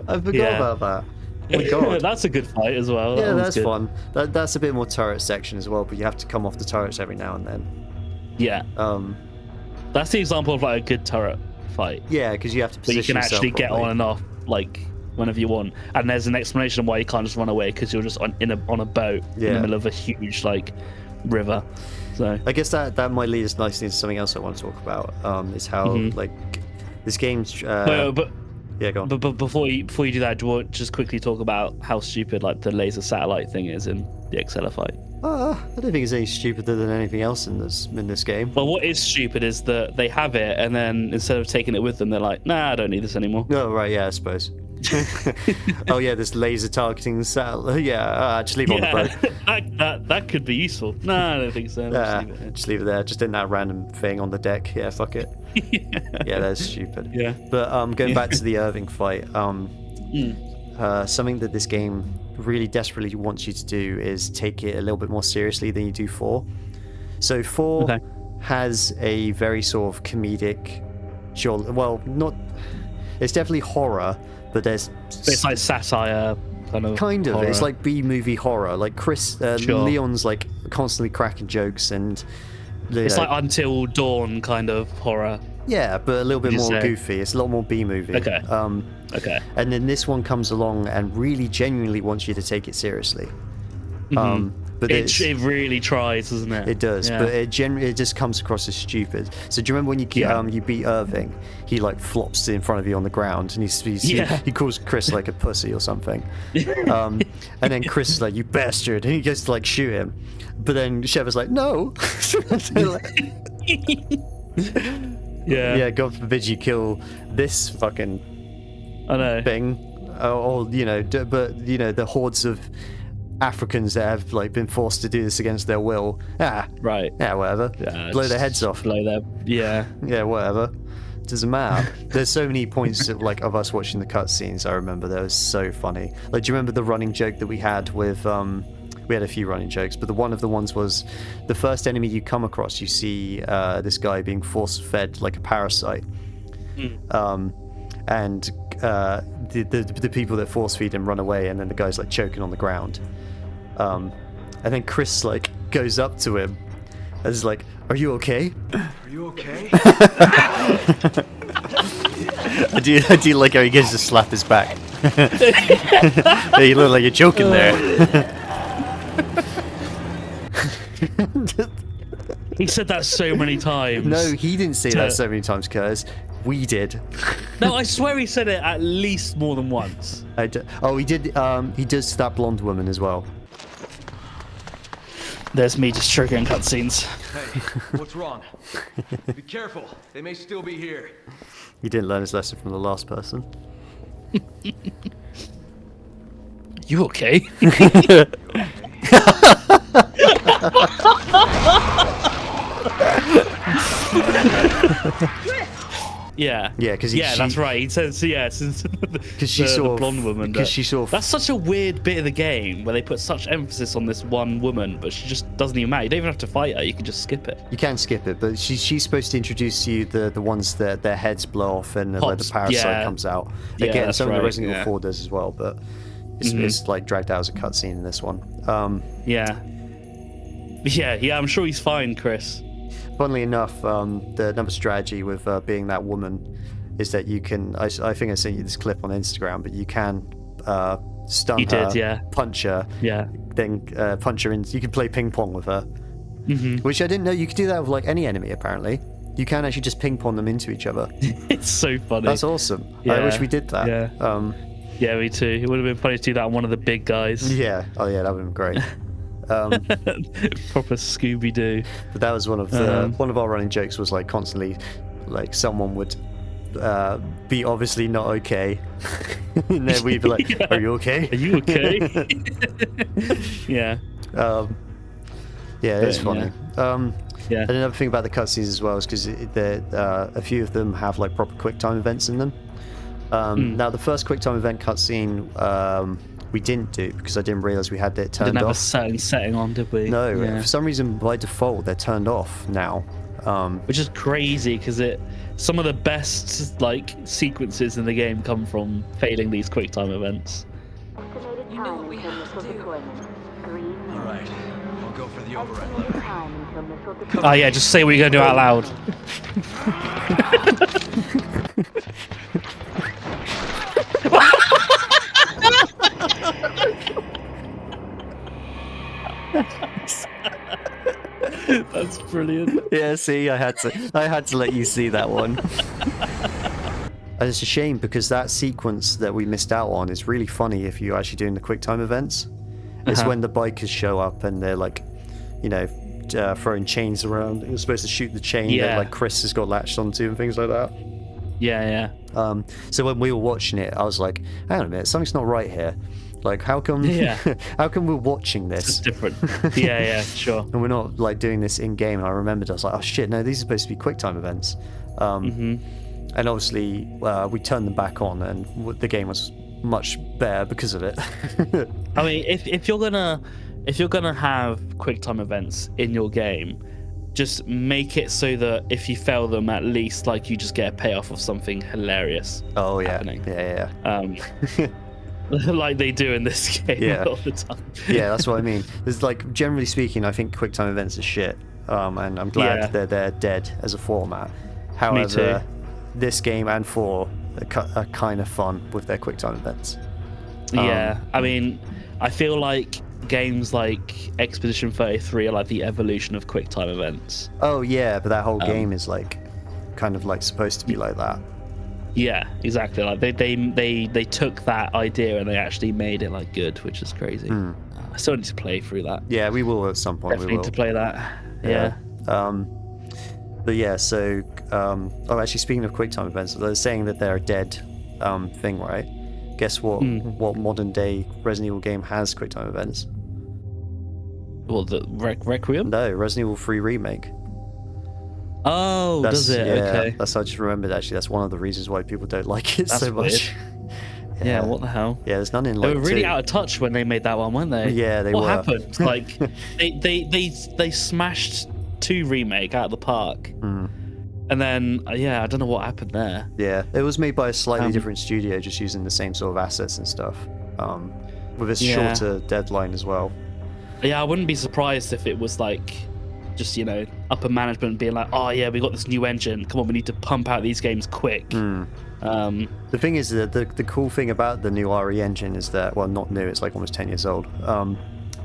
I forgot about that. Oh my God. That's a good fight as well. Yeah, that's fun. That's a bit more turret section as well, but you have to come off the turrets every now and then. Yeah. That's the example of like a good turret fight. Yeah, because you have to position but you can actually yourself get properly. on and off like whenever you want, and there's an explanation of why you can't just run away because you're just on a boat in the middle of a huge like river. So I guess that might lead us nicely into something else I want to talk about. Is how like this game's. Yeah, go on. But before you do that, do you want to just quickly talk about how stupid like the laser satellite thing is in the Excella fight? I don't think it's any stupider than anything else in this game. Well, what is stupid is that they have it, and then instead of taking it with them, they're like, "Nah, I don't need this anymore." Oh right, yeah, I suppose. Oh yeah, this laser targeting the satellite. Yeah, just leave it on the boat. that could be useful. No, I don't think so. Just leave it there. Just in that random thing on the deck. Yeah, fuck it. Yeah, that's stupid. Yeah. But going back to the Irving fight, something that this game really desperately wants you to do is take it a little bit more seriously than you do 4. So 4 has a very sort of comedic, it's definitely horror, but it's like satire kind of horror. It's like B-movie horror. Like Leon's like constantly cracking jokes, and it's like Until Dawn kind of horror. Yeah, but a little bit more goofy. It's a lot more B-movie. Okay. And then this one comes along and really genuinely wants you to take it seriously. But it really tries, doesn't it? It does, but it just comes across as stupid. So do you remember when you beat Irving? He like flops in front of you on the ground, and he calls Chris like a pussy or something. And then Chris is like, "You bastard!" and he goes to like shoot him, but then Sheva's like, "No." Yeah, God forbid you kill this fucking thing, or the hordes of Africans that have like been forced to do this against their will. Whatever. Blow their heads off. Whatever. Doesn't matter. There's so many points of us watching the cutscenes. I remember that was so funny. Like, do you remember the running joke that we had with we had a few running jokes, but one of the ones was the first enemy you come across, you see this guy being force-fed like a parasite. And the people that force-feed him run away, and then the guy's like choking on the ground. And then Chris like goes up to him It's like, are you okay? Are you okay? I do like how he gets to slap his back. Yeah, you look like you're joking there. He said that so many times. No, he didn't say that so many times, Curtis. We did. No, I swear he said it at least more than once. Oh, he did. He does to that blonde woman as well. There's me just triggering cutscenes. Hey, what's wrong? Be careful. They may still be here. He didn't learn his lesson from the last person. You okay? Yeah. Yeah, because that's right. He says because she saw the blonde woman. Because she saw. That's such a weird bit of the game where they put such emphasis on this one woman, but she just doesn't even matter. You don't even have to fight her. You can just skip it. You can skip it, but she's supposed to introduce you the ones that their heads blow off and like the parasite comes out. Yeah, Again, that's some of the right, Resident Evil 4 does as well, but it's like dragged out as a cutscene in this one. Yeah. I'm sure he's fine, Chris. Funnily enough, the number strategy with being that woman is that you can. I think I sent you this clip on Instagram, but you can stun You her, did, yeah. punch her, Yeah. then punch her in. You can play ping pong with her, which I didn't know you could do that with like any enemy. Apparently, you can actually just ping pong them into each other. It's so funny. That's awesome. Yeah. I wish we did that. Yeah. Yeah, me too. It would have been funny to do that on one of the big guys. Yeah. Oh yeah, that would have been great. Proper Scooby-Doo. But that was one of our running jokes was like constantly, like someone would be obviously not okay, and then we'd be like, Yeah. "Are you okay? Are you okay?" Yeah. Yeah, it's funny. Yeah. And another thing about the cutscenes as well is because a few of them have like proper QuickTime events in them. Now the first QuickTime event cutscene we didn't do because I didn't realize we had it turned Didn't have a off. certain setting on, did we? No, Yeah. for some reason by default they're turned off now. Which is crazy because some of the best like sequences in the game come from failing these QuickTime events. You know what we have to do. All right, I'll go for the override lever. Oh yeah, just say what you're gonna do out loud. That's brilliant. Yeah, see, I had to let you see that one. And it's a shame because that sequence that we missed out on is really funny if you're actually doing the QuickTime events. It's when the bikers show up and they're like, throwing chains around. You're supposed to shoot the chain that like Chris has got latched onto and things like that. Yeah. So when we were watching it, I was like, hang on a minute, something's not right here. Like, how come how come we're watching this? It's different. Yeah, sure. And we're not like doing this in game. And I remembered, I was like, oh shit, no, these are supposed to be QuickTime events. And obviously, we turned them back on, and the game was much better because of it. I mean, if you're gonna have QuickTime events in your game, just make it so that if you fail them, at least like you just get a payoff of something hilarious. Oh yeah, happening. yeah. Like they do in this game all the time. Yeah, that's what I mean. There's like, generally speaking, I think QuickTime events are shit, and I'm glad they're dead as a format. However, this game and 4 are kind of fun with their QuickTime events. Yeah, I mean, I feel like games like Expedition 33 are like the evolution of QuickTime events. Oh yeah, but that whole game is like kind of like supposed to be like that. Yeah, exactly. Like they took that idea and they actually made it like good, which is crazy. I still need to play through that. Yeah, we will at some point. Definitely we will need to play that. Yeah. But yeah, so actually, speaking of QuickTime events, they're saying that they're a dead thing, right? Guess what? What modern day Resident Evil game has QuickTime events? Well, the Requiem? No, Resident Evil 3 Remake. Oh, does it? Okay. That's I just remembered. Actually, that's one of the reasons why people don't like it so much. Yeah, what the hell? Yeah, there's none in They like were really 2. out of touch when they made that one, weren't they? Yeah, they what were. What happened? Like, they smashed 2 Remake out of the park. And then, I don't know what happened there. Yeah, it was made by a slightly different studio, just using the same sort of assets and stuff, with a shorter deadline as well. Yeah, I wouldn't be surprised if it was like just upper management being like, oh yeah, we got this new engine. Come on, we need to pump out these games quick. The thing is that the cool thing about the new RE engine is that, well, not new, it's like almost 10 years old.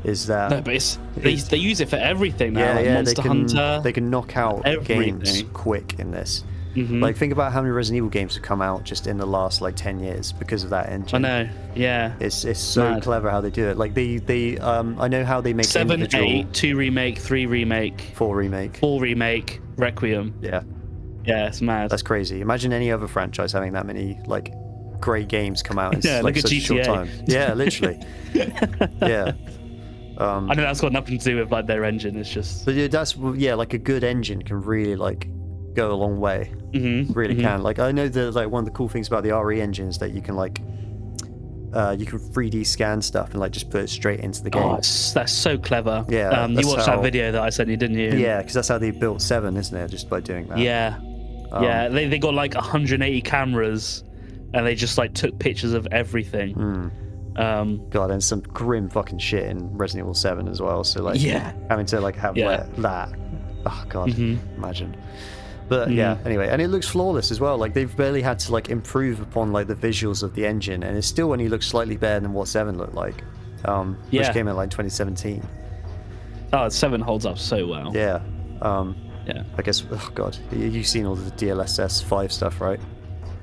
Is that No, but they use it for everything now. Like Monster Hunter. They can knock out everything. games quick in this. Mhm. Like, think about how many Resident Evil games have come out just in the last like 10 years because of that engine. I know. Yeah. It's so Mad. clever how they do it. Like they I know how they make 7, individual 8, 2 remake, 3 remake, 4 remake. 4 remake, Requiem. Yeah, Yeah, it's mad. that's crazy. Imagine any other franchise having that many like great games come out in Yeah, like like a such a short GTA. time. Yeah, literally. Yeah. I know that's got nothing to do with like their engine. It's just But yeah, that's like a good engine can really like go a long way. Really can. Like I know that like one of the cool things about the RE engine is that you can like you can 3D scan stuff and like just put it straight into the game. oh, that's so clever. Yeah, you that's watched how- that video that I sent you, didn't you? Yeah, because that's how they built 7, isn't it? Just by doing that. Yeah. Yeah. They got like 180 cameras, and they just like took pictures of everything. God, and some grim fucking shit in Resident Evil 7 as well. So like, Yeah. having to like have Yeah. that. Oh God, imagine. But yeah, anyway, and it looks flawless as well. Like they've barely had to like improve upon like the visuals of the engine, and it still only looks slightly better than what 7 looked like, which Yeah. came out like 2017. Oh, 7 holds up so well. Yeah. Yeah. I guess. Oh God, you've seen all the DLSS 5 stuff, right?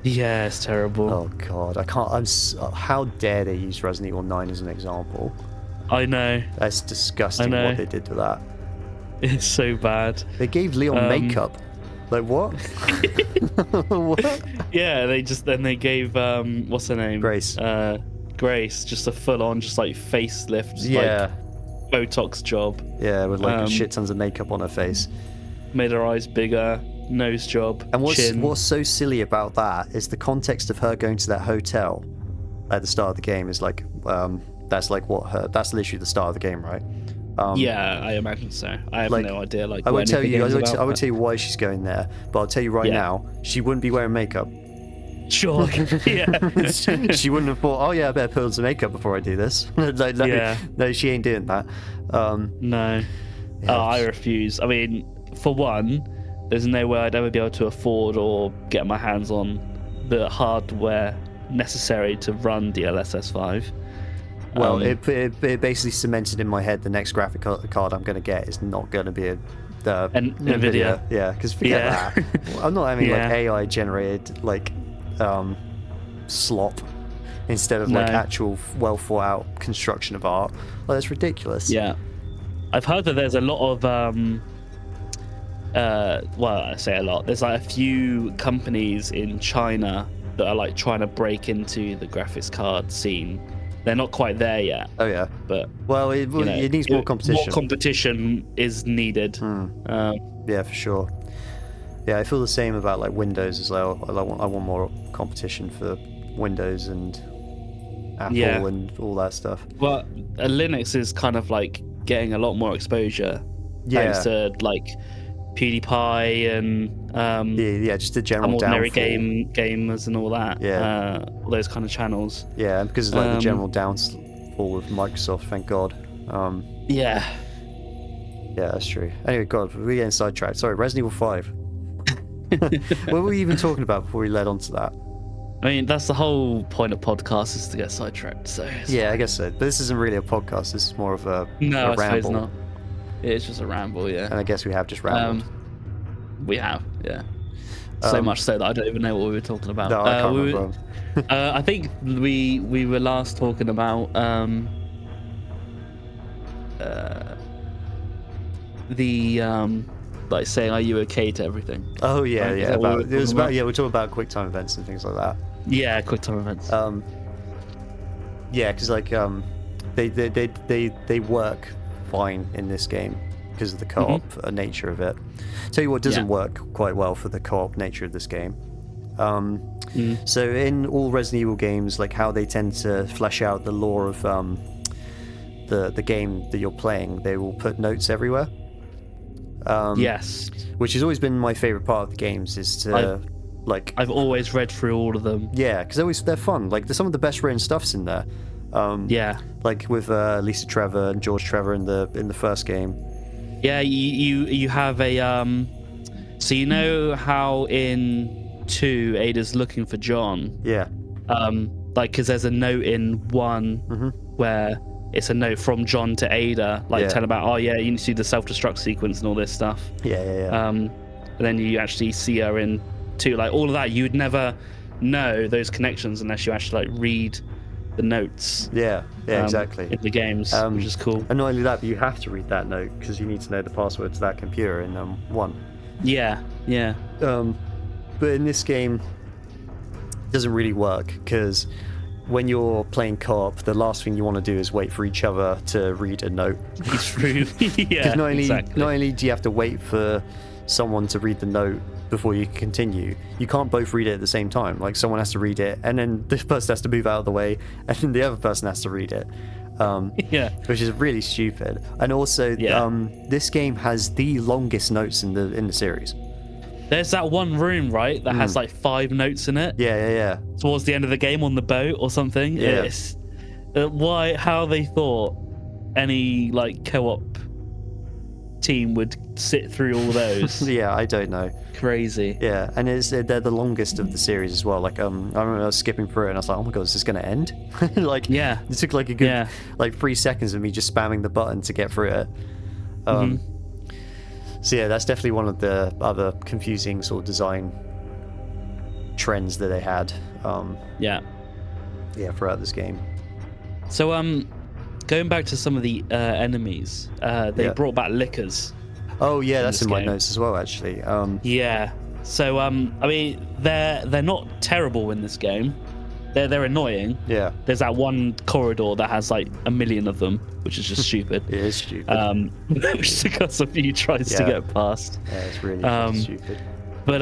Yeah, it's terrible. Oh God, I can't. How dare they use Resident Evil 9 as an example? I know. That's disgusting I know. what they did to that. It's so bad. They gave Leon makeup. Like what? What? Yeah, they gave what's her name? Grace. Grace, just a full on just like facelift, Yeah. like Botox job. Yeah, with like shit tons of makeup on her face. Made her eyes bigger, nose job, And chin. what's so silly about that is the context of her going to that hotel at the start of the game is like that's literally the start of the game, right? Yeah, I imagine so. I have like, no idea. Like, I what won't tell anything you. is I about, won't tell you why she's going there, but I'll tell you right Yeah. now, she wouldn't be wearing makeup. Sure. Yeah. She wouldn't have thought, oh yeah, I better put on some makeup before I do this. Like, no, Yeah. no, she ain't doing that. No. Oh, I refuse. I mean, for one, there's no way I'd ever be able to afford or get my hands on the hardware necessary to run DLSS 5. Well, it basically cemented in my head the next graphic card I'm going to get is not going to be an NVIDIA. Yeah, because forget Yeah. that. I'm not having Yeah. like AI generated like slop instead of like No. actual well thought out construction of art. Well, that's ridiculous. Yeah. I've heard that there's a lot of well, I say a lot. There's like a few companies in China that are like trying to break into the graphics card scene. They're not quite there yet, Oh yeah. but Well, it needs more competition. More competition is needed. Yeah, for sure. Yeah, I feel the same about like Windows as well. I want more competition for Windows and Apple Yeah. and all that stuff. Well, Linux is kind of like getting a lot more exposure thanks to like PewDiePie and Yeah, just the some general ordinary downfall. gamers and all that. Yeah. All those kind of channels. Yeah, and because of like the general downfall of Microsoft, thank God. Yeah. Yeah, that's true. Anyway, God, we're getting sidetracked. Sorry, Resident Evil 5. What were we even talking about before we led on to that? I mean, that's the whole point of podcasts is to get sidetracked. So it's Yeah, I guess so. But this isn't really a podcast. This is more of a no, I ramble. suppose not. It's just a ramble, yeah. And I guess we have just rambled. We have, yeah. So much so that I don't even know what we were talking about. No, I can't we remember. I think we were last talking about the like saying, "Are you okay?" to everything. Oh yeah, Is yeah. that what About, we it were was talking about about? yeah. We're talking about QuickTime events and things like that. Yeah, quick time events. Yeah, because like they work fine in this game because of the co-op nature of it. Tell you what doesn't Yeah. work quite well for the co-op nature of this game. So in all Resident Evil games, like how they tend to flesh out the lore of the game that you're playing, they will put notes everywhere. Yes, Which has always been my favorite part of the games is to I've always read through all of them. yeah, because they're fun. Like there's some of the best written stuff's in there. Yeah, Like with Lisa Trevor and George Trevor in the first game. Yeah, you have a so you know how in 2 Ada's looking for John, Yeah. like because there's a note in 1 where it's a note from John to Ada, like Yeah. telling about, oh yeah, you need to do the self-destruct sequence and all this stuff. Yeah. And then you actually see her in 2, like all of that. You would never know those connections unless you actually like read the notes. Yeah, exactly. In the games, which is cool. And not only that, but you have to read that note because you need to know the password to that computer in 1. Yeah. But in this game, it doesn't really work because when you're playing co-op, the last thing you want to do is wait for each other to read a note. It's true. Yeah, Because not exactly. only do you have to wait for someone to read the note before you can continue, you can't both read it at the same time. Like someone has to read it, and then this person has to move out of the way, and then the other person has to read it. Yeah. Which is really stupid. And also, this game has the longest notes in the series. There's that one room, right, that has like 5 notes in it. Yeah. Towards the end of the game on the boat or something. Yeah. It's, how they thought any like co-op team would sit through all those. Yeah, I don't know. Crazy. Yeah, and they're the longest of the series as well. Like I remember I was skipping through it and I was like, oh my god, is this gonna end? Like, Yeah. it took like a good like 3 seconds of me just spamming the button to get through it. So yeah, that's definitely one of the other confusing sort of design trends that they had. Yeah. Throughout this game. So going back to some of the enemies, they brought back lickers. Oh yeah, that's this in my game. notes as well, actually. Yeah. So I mean, they're not terrible in this game. They're annoying. Yeah, There's that one corridor that has like a million of them, which is just stupid. it is stupid. Which took us a few tries to Yeah. get past. Yeah, it's really fucking stupid. But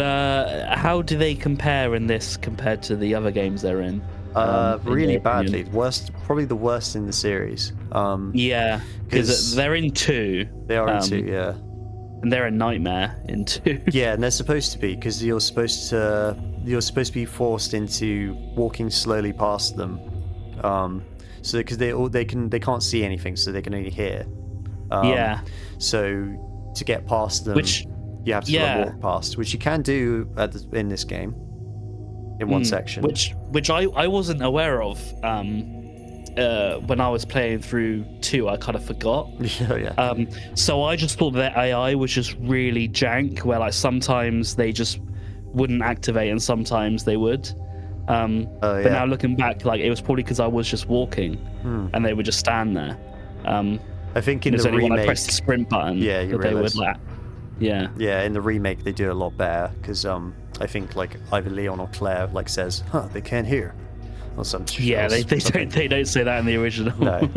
how do they compare in this compared to the other games they're in? Really your badly. opinion? Probably the worst in the series. Yeah, 'cause because they're in 2. They are in 2, yeah. And they're a nightmare in 2. Yeah, and they're supposed to be because you're supposed to be forced into walking slowly past them. So because they can't see anything, so they can only hear. Yeah. So to get past them, Which- you have to yeah. walk past, which you can do in this game. In one section. Which I wasn't aware of when I was playing through 2. I kind of forgot. Yeah. So I just thought that AI was just really jank, where like sometimes they just wouldn't activate and sometimes they would. But now looking back, like it was probably because I was just walking and they would just stand there. I think in It's the only when I remake, pressed the sprint button Yeah, you that they would realise. like. Yeah. yeah, in the remake they do a lot better because I think like either Leon or Claire like says, "They can't hear," or something. Yeah, they don't say that in the original. No.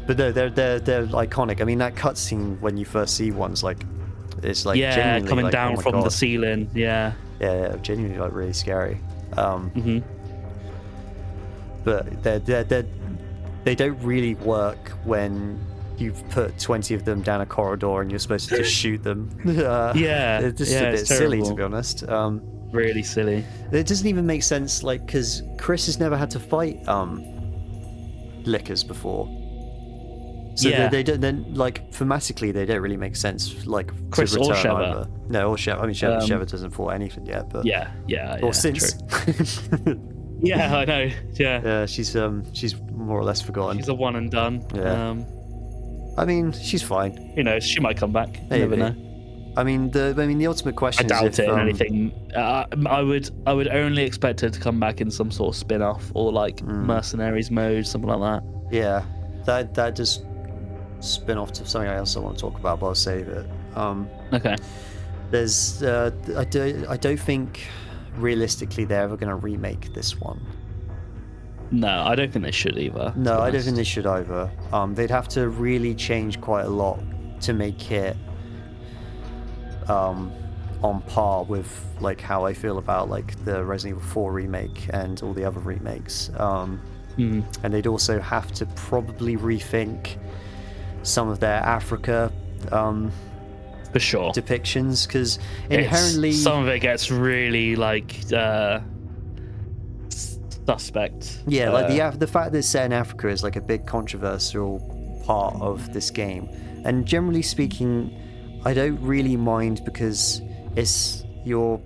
But no, they're iconic. I mean, that cutscene when you first see one's like, it's like yeah, genuinely coming like, down oh my from the God. ceiling. Yeah. Yeah, genuinely like really scary. But they don't really work when you've put 20 of them down a corridor and you're supposed to just shoot them. Yeah, it's just yeah, a bit it's silly, terrible. to be honest. Really silly. It doesn't even make sense, like, because Chris has never had to fight Lickers before. So Yeah. they don't, then, like, thematically, they don't really make sense, like, Chris to or return Sheva. either. No, or Sheva. I mean, Sheva doesn't fought anything yet, but... Yeah. Or since. True. Yeah, I know. Yeah. Yeah, she's more or less forgotten. She's a one and done. Yeah. I mean, she's fine. Who knows? She might come back. You never Maybe. know. I mean, the ultimate I question is doubt if, it in anything. I would only expect her to come back in some sort of spin-off or like mercenaries mode, something like that. Yeah, that just spin off to something else I want to talk about, but I'll save it. Okay. There's I don't think realistically they're ever going to remake this one. No, I don't think they should either. to No, be I don't think honest. they should either. They'd have to really change quite a lot to make it on par with like how I feel about like the Resident Evil 4 remake and all the other remakes. And they'd also have to probably rethink some of their Africa For sure. depictions because inherently Some of it gets really like suspect. like the fact that it's set in Africa is like a big controversial part of this game, And generally speaking, I don't really mind because it's your,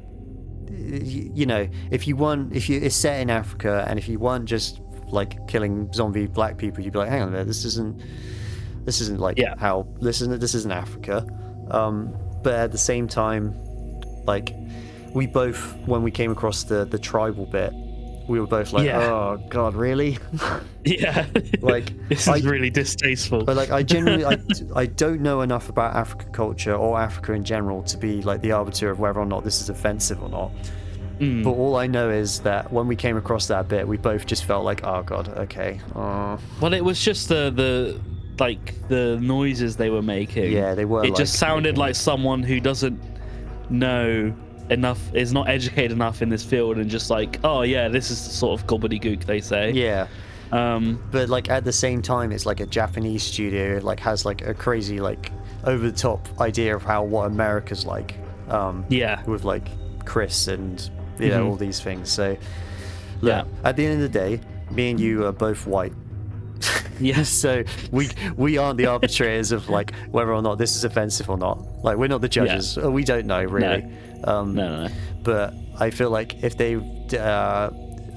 you know, if it's set in Africa, and if you want just like killing zombie black people, you'd be like, hang on a minute, this isn't like how this isn't Africa. But at the same time, like, we both, when we came across the tribal bit, we were both like, oh god, really? Yeah. Like, this is really distasteful. But like, I genuinely, I don't know enough about African culture or Africa in general to be like the arbiter of whether or not this is offensive or not. But all I know is that when we came across that bit, we both just felt like, oh god, okay. Well, it was just the noises they were making. Yeah, they were. It just sounded like someone who doesn't know enough, is not educated enough in this field, and just like, oh yeah, this is the sort of gobbledygook they say. Yeah. But like at the same time, it's like a Japanese studio, like has like a crazy like over the top idea of what America's like. With like Chris and you know all these things. So look, at the end of the day, me and you are both white. Yes. So we aren't the arbitrators of like whether or not this is offensive or not. Like, we're not the judges. We don't know really. No. But I feel like if they,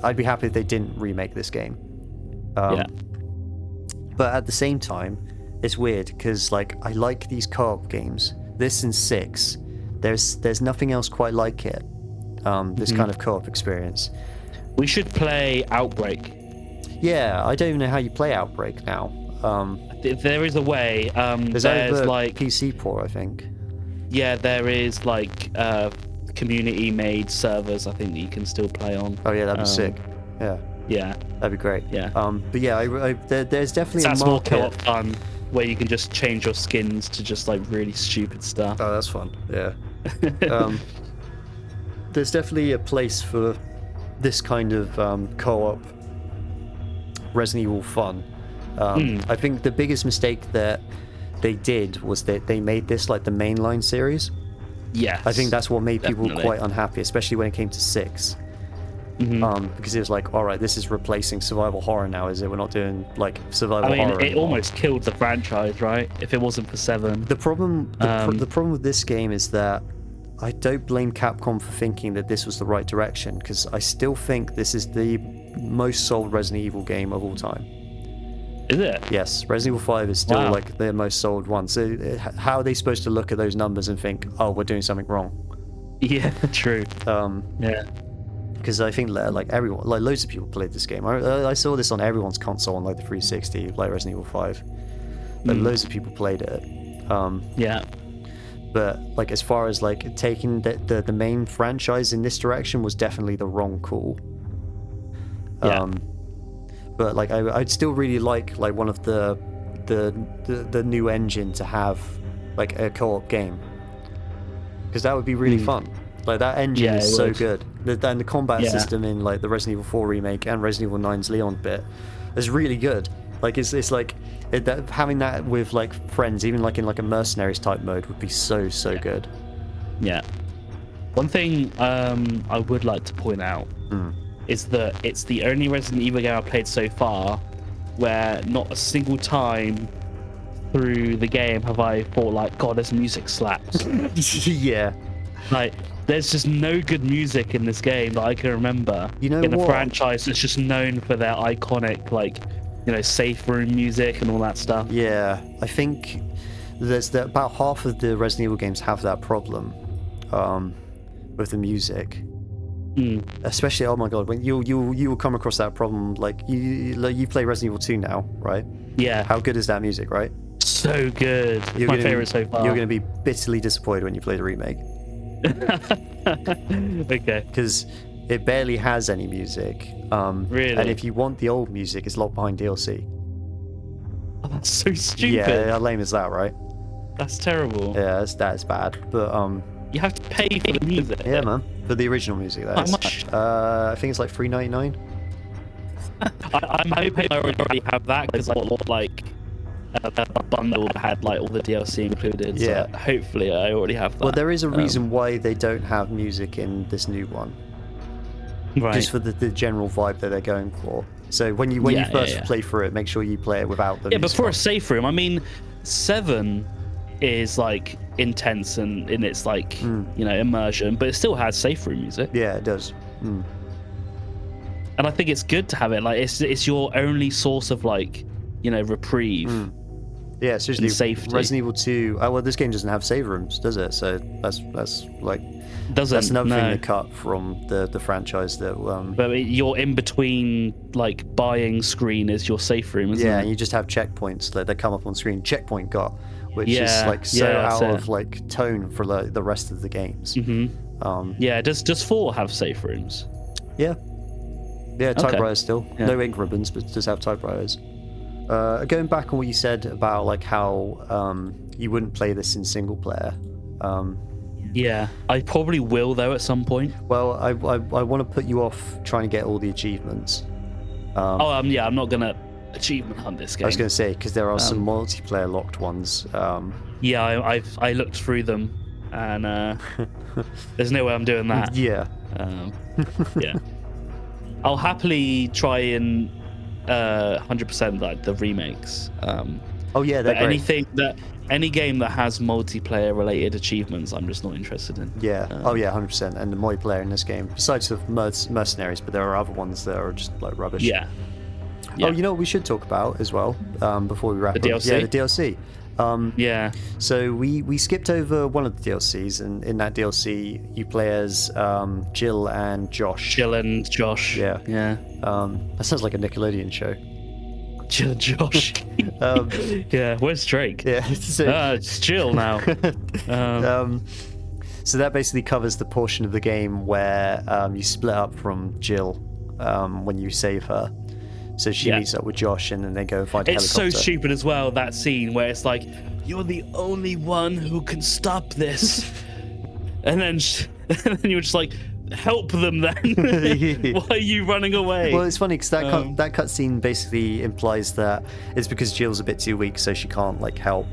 I'd be happy if they didn't remake this game. But at the same time, it's weird because like I like these co-op games. This and 6, there's nothing else quite like it. This kind of co-op experience. We should play Outbreak. Yeah, I don't even know how you play Outbreak now. There is a way. There's like PC port, I think. Yeah, there is like community-made servers, I think, that you can still play on. Oh yeah, that'd be sick. Yeah, that'd be great. Yeah. But yeah, there's definitely That's a more market. co-op fun, where you can just change your skins to just like really stupid stuff. Oh, that's fun. Yeah. There's definitely a place for this kind of co-op Resident Evil fun. I think the biggest mistake that they did was that they made this like the mainline series. Yeah. I think that's what made people definitely. quite unhappy, especially when it came to 6. Because it was like, all right, this is replacing survival horror now, is it? We're not doing like survival horror. It anymore. almost killed the franchise, right? If it wasn't for 7. The problem with this game is that I don't blame Capcom for thinking that this was the right direction, because I still think this is the most sold Resident Evil game of all time. Is it? Yes, Resident Evil 5 is still like their most sold one. So how are they supposed to look at those numbers and think, oh, we're doing something wrong? Yeah, true. Yeah. Because I think like everyone, like loads of people played this game. I saw this on everyone's console on like the 360, like Resident Evil 5. Like loads of people played it. Yeah. But like as far as like taking the main franchise in this direction was definitely the wrong call. Yeah. But like I'd still really like one of the new engine to have like a co-op game, because that would be really fun. Like that engine is so good. And the combat system in like the Resident Evil 4 remake and Resident Evil 9's Leon bit is really good. Like it's like having that with like friends, even like in like a mercenaries type mode, would be so good. Yeah. One thing I would like to point out is that it's the only Resident Evil game I've played so far where not a single time through the game have I thought like, God, this music slaps. Yeah. Like, there's just no good music in this game that I can remember. You know in a what? franchise that's just known for their iconic, like, you know, safe room music and all that stuff. Yeah, I think about half of the Resident Evil games have that problem with the music. Especially, oh my god, when you will come across that problem. Like you play Resident Evil 2 now, right? Yeah. How good is that music, right? So good. It's my favorite so far. You're going to be bitterly disappointed when you play the remake. Okay. Because it barely has any music. Really? And if you want the old music, it's locked behind DLC. Oh, that's so stupid. Yeah, how lame is that, right? That's terrible. Yeah, that's bad. But you have to pay for the music. yeah, man. For the original music, that How is. much? I think it's like $3.99. I'm hoping I already have that because I bought like a bundle that had like all the DLC included. Yeah. So hopefully I already have that. Well, there is a reason why they don't have music in this new one. right. Just for the general vibe that they're going for. So when you first play through it, make sure you play it without the Yeah, but music for on. a safe room, I mean, 7 is like intense and in its like immersion, but it still has safe room music. Yeah, it does. And I think it's good to have it. Like it's your only source of like reprieve. Yeah, seriously. And safety. Resident Evil 2. Oh well, this game doesn't have save rooms, does it? So that's like that's another thing they cut from the franchise. That but your in between like buying screen is your safe room, isn't it? and you just have checkpoints that come up on screen. Checkpoint got, which is like so out of like tone for the rest of the games. Does 4 have safe rooms? Yeah, typewriters still. No ink ribbons, but does have typewriters. Going back on what you said about like how you wouldn't play this in single player. Yeah, I probably will though at some point. Well, I want to put you off trying to get all the achievements. I'm not gonna achievement hunt this game. I was going to say because there are some multiplayer locked ones. I looked through them, and there's no way I'm doing that. Yeah. Yeah. I'll happily try and 100% like the remakes. Oh yeah, they're great. Any game that has multiplayer related achievements, I'm just not interested in. Yeah. 100%. And the multiplayer in this game, besides the mercenaries, but there are other ones that are just like rubbish. Yeah. Oh, you know what we should talk about as well before we wrap up? DLC? Yeah, the DLC. Yeah. So we skipped over one of the DLCs, and in that DLC you play as Jill and Josh. Jill and Josh. Yeah. Yeah. That sounds like a Nickelodeon show. Jill and Josh. Yeah. Where's Drake? Yeah. It's Jill now. So that basically covers the portion of the game where you split up from Jill when you save her. So she meets up with Josh, and then they go and find a helicopter. It's so stupid as well, that scene where it's like, you're the only one who can stop this. and then you're just like, help them then. Why are you running away? Well, it's funny because that cutscene basically implies that it's because Jill's a bit too weak, so she can't like help.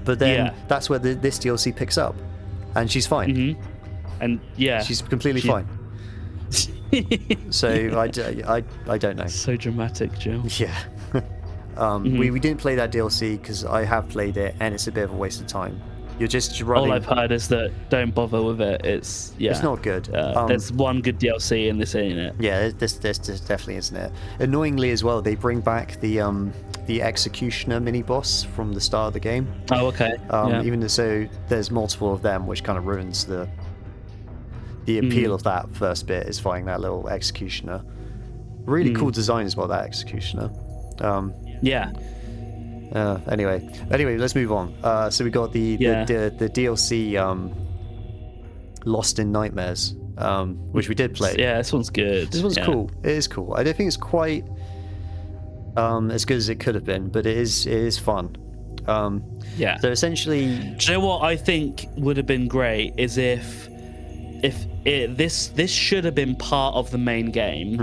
But then that's where this DLC picks up, and she's fine. And she's completely fine. So I don't know. So dramatic, Jill. Yeah. We didn't play that DLC because I have played it, and it's a bit of a waste of time. You're just running. All I've heard is that don't bother with it. It's not good. There's one good DLC and this ain't it. Yeah, this definitely isn't it. Annoyingly as well, they bring back the executioner mini boss from the start of the game. Oh, okay. Even so, there's multiple of them, which kind of ruins the appeal of that first bit, is fighting that little executioner. Really cool design as well, that executioner. Anyway, let's move on. So we got the DLC Lost in Nightmares, which we did play. Yeah, this one's good. This one's cool. It is cool. I don't think it's quite as good as it could have been, but it is fun. So essentially, do you know what I think would have been great is if this should have been part of the main game,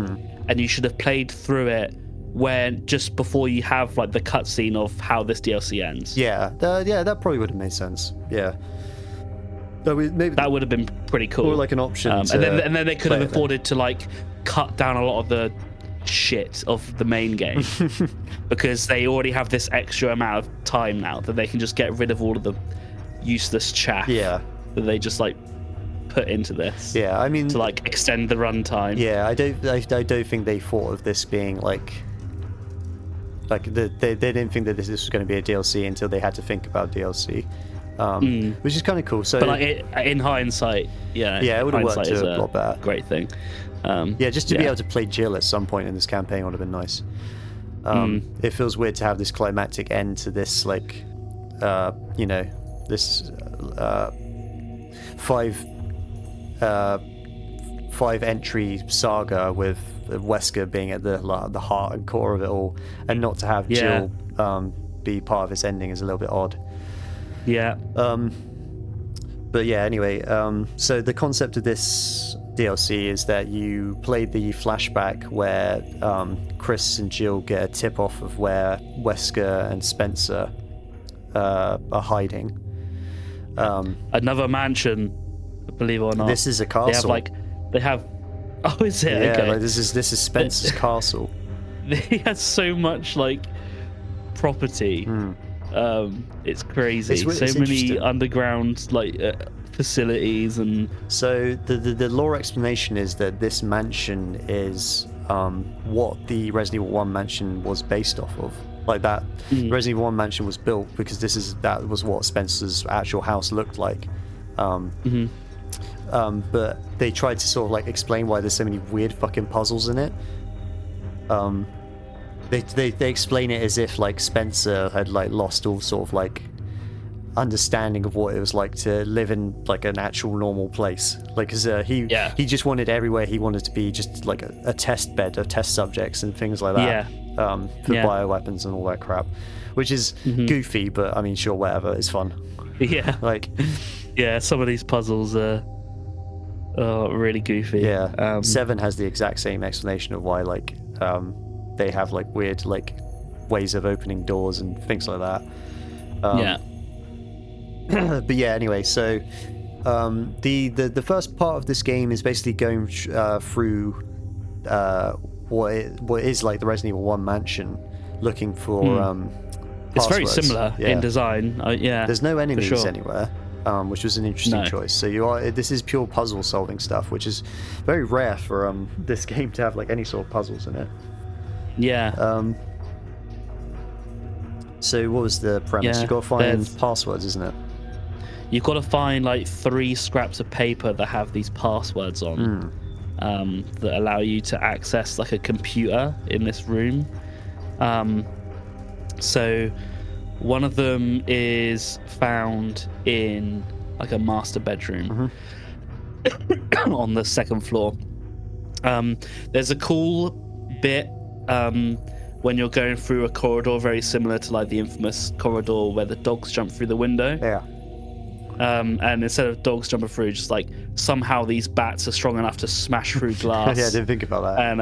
and you should have played through it when just before you have like the cutscene of how this DLC ends. That probably would have made sense. Yeah, maybe that would have been pretty cool. Or like an option, and then they could have afforded to like cut down a lot of the shit of the main game because they already have this extra amount of time now that they can just get rid of all of the useless chaff. That they just like put into this. I mean, to like extend the runtime. I don't think they thought of this being like they didn't think that this was going to be a DLC until they had to think about DLC, which is kind of cool. So, but like in hindsight, it would have worked a lot better. Great thing. Just to be able to play Jill at some point in this campaign would have been nice. It feels weird to have this climactic end to this like this 5 entry saga with Wesker being at the heart and core of it all, and not to have Jill be part of its ending is a little bit odd. But anyway, so the concept of this DLC is that you played the flashback where Chris and Jill get a tip off of where Wesker and Spencer are hiding. Another mansion, believe it or not. This is a castle. They have. Oh, is it? Yeah, okay. like this is Spencer's castle. He has so much like property. It's crazy. It's So many interesting. underground facilities and So the lore explanation is that this mansion is what the Resident Evil 1 mansion was based off of. Like that, Resident Evil 1 mansion was built because that was what Spencer's actual house looked like. But they tried to sort of like explain why there's so many weird fucking puzzles in it. They explain it as if like Spencer had like lost all sort of like understanding of what it was like to live in like an actual normal place. Like, cause he just wanted everywhere he wanted to be just like a test bed of test subjects and things like that. For bioweapons and all that crap, which is goofy, but I mean, sure, whatever, it's fun. Yeah. Like, yeah, some of these puzzles are really goofy. yeah. 7 has the exact same explanation of why like they have like weird like ways of opening doors and things like that. But yeah, anyway, so the first part of this game is basically going through what is like the Resident Evil 1 mansion, looking for it's very passwords. similar in design. There's no enemies sure. anywhere, which was an interesting choice. So this is pure puzzle solving stuff, which is very rare for this game to have like any sort of puzzles in it. So what was the premise? You got to find passwords, isn't it? You've got to find like 3 scraps of paper that have these passwords on, that allow you to access like a computer in this room. So one of them is found in like a master bedroom on the 2nd floor. There's a cool bit when you're going through a corridor very similar to like the infamous corridor where the dogs jump through the window. Yeah. And instead of dogs jumping through, just like somehow these bats are strong enough to smash through glass. Yeah, I didn't think about that. And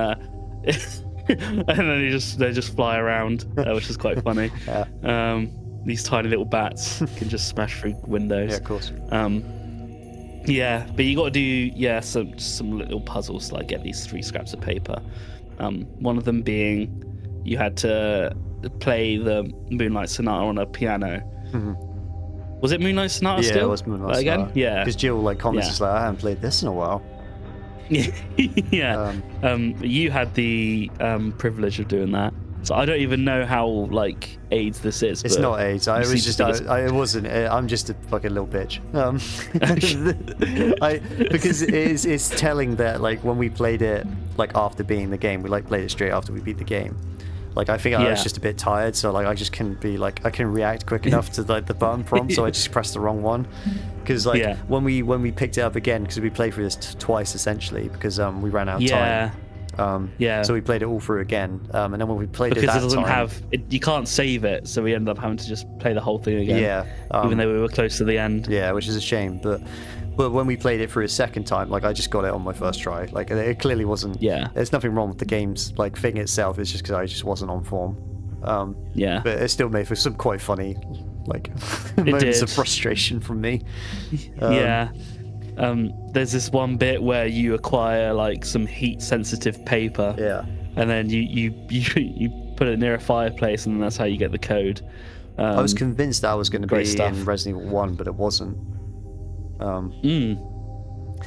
and then they just fly around, which is quite funny. Yeah. These tiny little bats can just smash through windows. Yeah, of course. Yeah, but you got to do some little puzzles to like get these 3 scraps of paper. One of them being you had to play the Moonlight Sonata on a piano. Was it Moonlight Sonata still? Yeah, it was Moonlight Sonata. Again? Yeah. Because Jill like comments like, I haven't played this in a while. Yeah. You had the privilege of doing that. So I don't even know how like AIDS this is. It's but not AIDS. It wasn't. I'm just a fucking little bitch. Because it's telling that like when we played it like after beating the game, we like played it straight after we beat the game. Like I think I was just a bit tired, so like I just couldn't be like I couldn't react quick enough to like the button prompt, so I just pressed the wrong one. Because like when we picked it up again, because we played through this twice essentially, because we ran out of time. So we played it all through again, and then when we played because it that time, you can't save it, so we ended up having to just play the whole thing again. Even though we were close to the end. Yeah, which is a shame, but when we played it for a second time, like I just got it on my first try. Like it clearly wasn't. There's nothing wrong with the game's like thing itself. It's just because I just wasn't on form. But it still made for some quite funny, like moments of frustration from me. There's this one bit where you acquire like some heat-sensitive paper. And then you put it near a fireplace, and that's how you get the code. I was convinced that was going to be stuff. in Resident Evil 1, but it wasn't.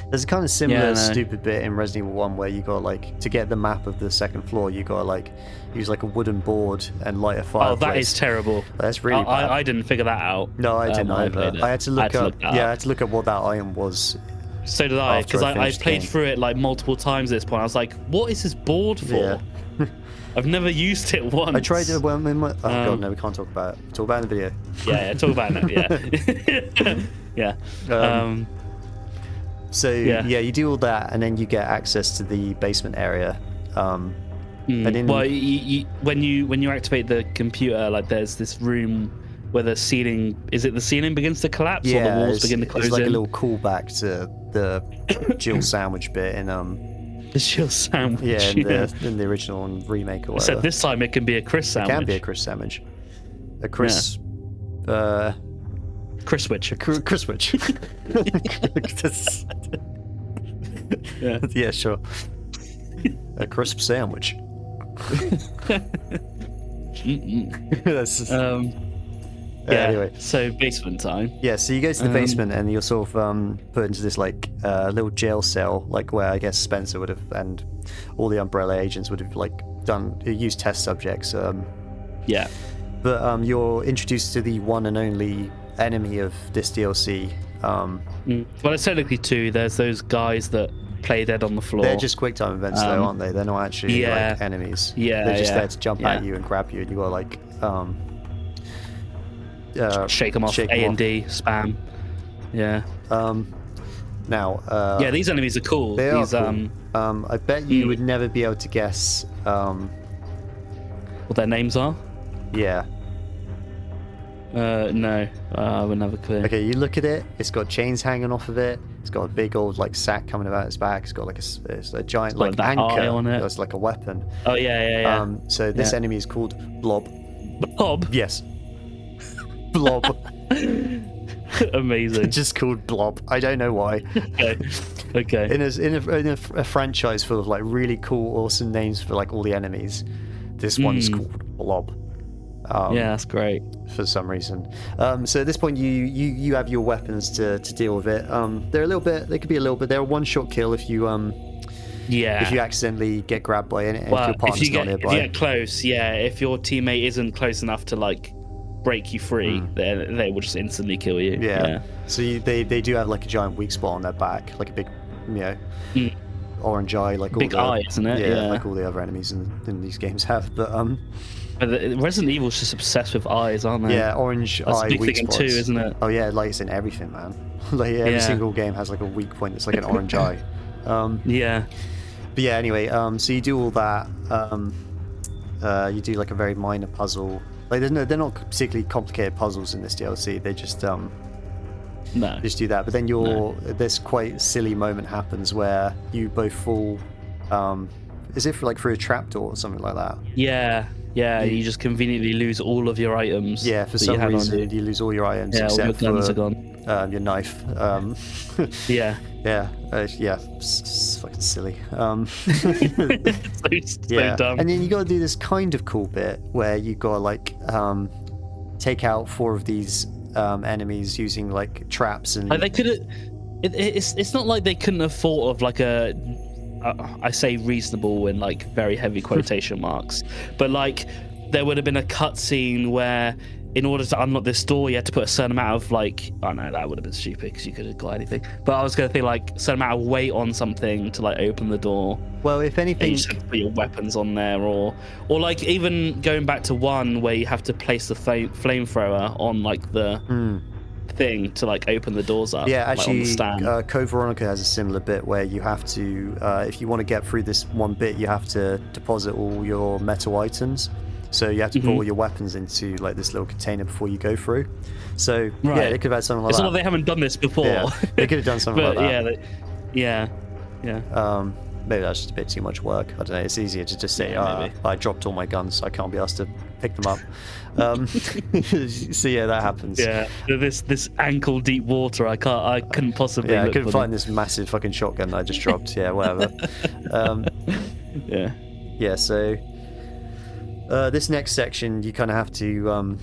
There's a kind of similar stupid bit in Resident Evil 1 where you got like to get the map of the 2nd floor, you got like use like a wooden board and light a fireplace. Oh, that is terrible. That's really bad. I didn't figure that out. No, I didn't either. I had to look up. I had to look up what that item was. So did I, because I played through it like multiple times at this point. I was like, what is this board for? I've never used it once. I tried it when in my... Oh god, no, we can't talk about it. Talk about it in the video. Yeah, talk about it. Yeah. So you do all that, and then you get access to the basement area. And well, when you activate the computer, like there's this room where the ceiling begins to collapse, or the walls begin to close in? It's like a little callback to the Jill sandwich bit in the Jill sandwich. Yeah, in the original and remake or whatever. Except this time it can be a Chris sandwich. It can be a Chris sandwich. A Chris. Chris Switch. Chris Switch. Yeah, sure. A crisp sandwich. That's Anyway. So basement time. Yeah, so you go to the basement and you're sort of put into this like little jail cell, like where I guess Spencer would have and all the Umbrella agents would have like used test subjects. Yeah. But you're introduced to the one and only enemy of this DLC. Well, it's technically two. There's those guys that play dead on the floor. They're just quick time events though, aren't they? They're not actually like enemies. Yeah, they're just there to jump at you and grab you, and you got like shake them off. A and D spam. Yeah. Now. Yeah, these enemies are cool. They these, are cool. I bet you would never be able to guess. What their names are? Yeah. No, I would never clue. Okay, you look at it. It's got chains hanging off of it. It's got a big old like sack coming out its back. It's got like a giant like that anchor eye on it. that's like a weapon. Oh yeah. So this enemy is called Blob. Blob. Yes. Blob. Amazing. Just called Blob. I don't know why. Okay. In a franchise full of like really cool, awesome names for like all the enemies, this one's called Blob. Yeah, that's great. For some reason. So at this point, you have your weapons to deal with it. They could be a little bit. They're a one-shot kill if you if you accidentally get grabbed by it. Well, if your partner's not if nearby. you get close, if your teammate isn't close enough to like break you free, then they will just instantly kill you. Yeah. So they do have like a giant weak spot on their back, like a big, orange eye, like big all the, eye, isn't it? Yeah, like all the other enemies in these games have. But Resident Evil's just obsessed with eyes, aren't they? yeah, orange That's eye a big weak thing in spots. 2, isn't it? Oh yeah, like it's in everything, man. Like every single game has like a weak point. It's like an orange eye. Yeah. But yeah, anyway, so you do all that. You do like a very minor puzzle. Like they're not particularly complicated puzzles in this DLC. They just just do that. But then this quite silly moment happens where you both fall. Is it through a trapdoor or something like that? Yeah, you just conveniently lose all of your items. Yeah, for some reason you lose all your items all your except guns for are gone. your knife. Yeah. It's fucking silly. So dumb. And then you got to do this kind of cool bit where you got to like take out 4 of these enemies using like traps and. Like they could. It's not like they couldn't have thought of like a. I say reasonable in like very heavy quotation marks, but like there would have been a cutscene where in order to unlock this door you had to put a certain amount of like, oh no, that would have been stupid because you could have got anything, but I was going to think like a certain amount of weight on something to like open the door. Well, if anything, you just have to put your weapons on there, or like even going back to 1 where you have to place the flamethrower on like the thing to like open the doors up. Yeah, actually, like, Code Veronica has a similar bit where you have to, if you want to get through this one bit, you have to deposit all your metal items. So you have to put all your weapons into like this little container before you go through. So yeah, they could have had something like it's that. not like they haven't done this before. Yeah, they could have done something like that. Yeah. Maybe that's just a bit too much work. I don't know. It's easier to just say, I dropped all my guns, so I can't be asked to pick them up. So yeah, that happens. Yeah, this ankle deep water. I couldn't possibly. Yeah, I couldn't find this massive fucking shotgun that I just dropped. Yeah, whatever. Yeah. So this next section, you kind of have to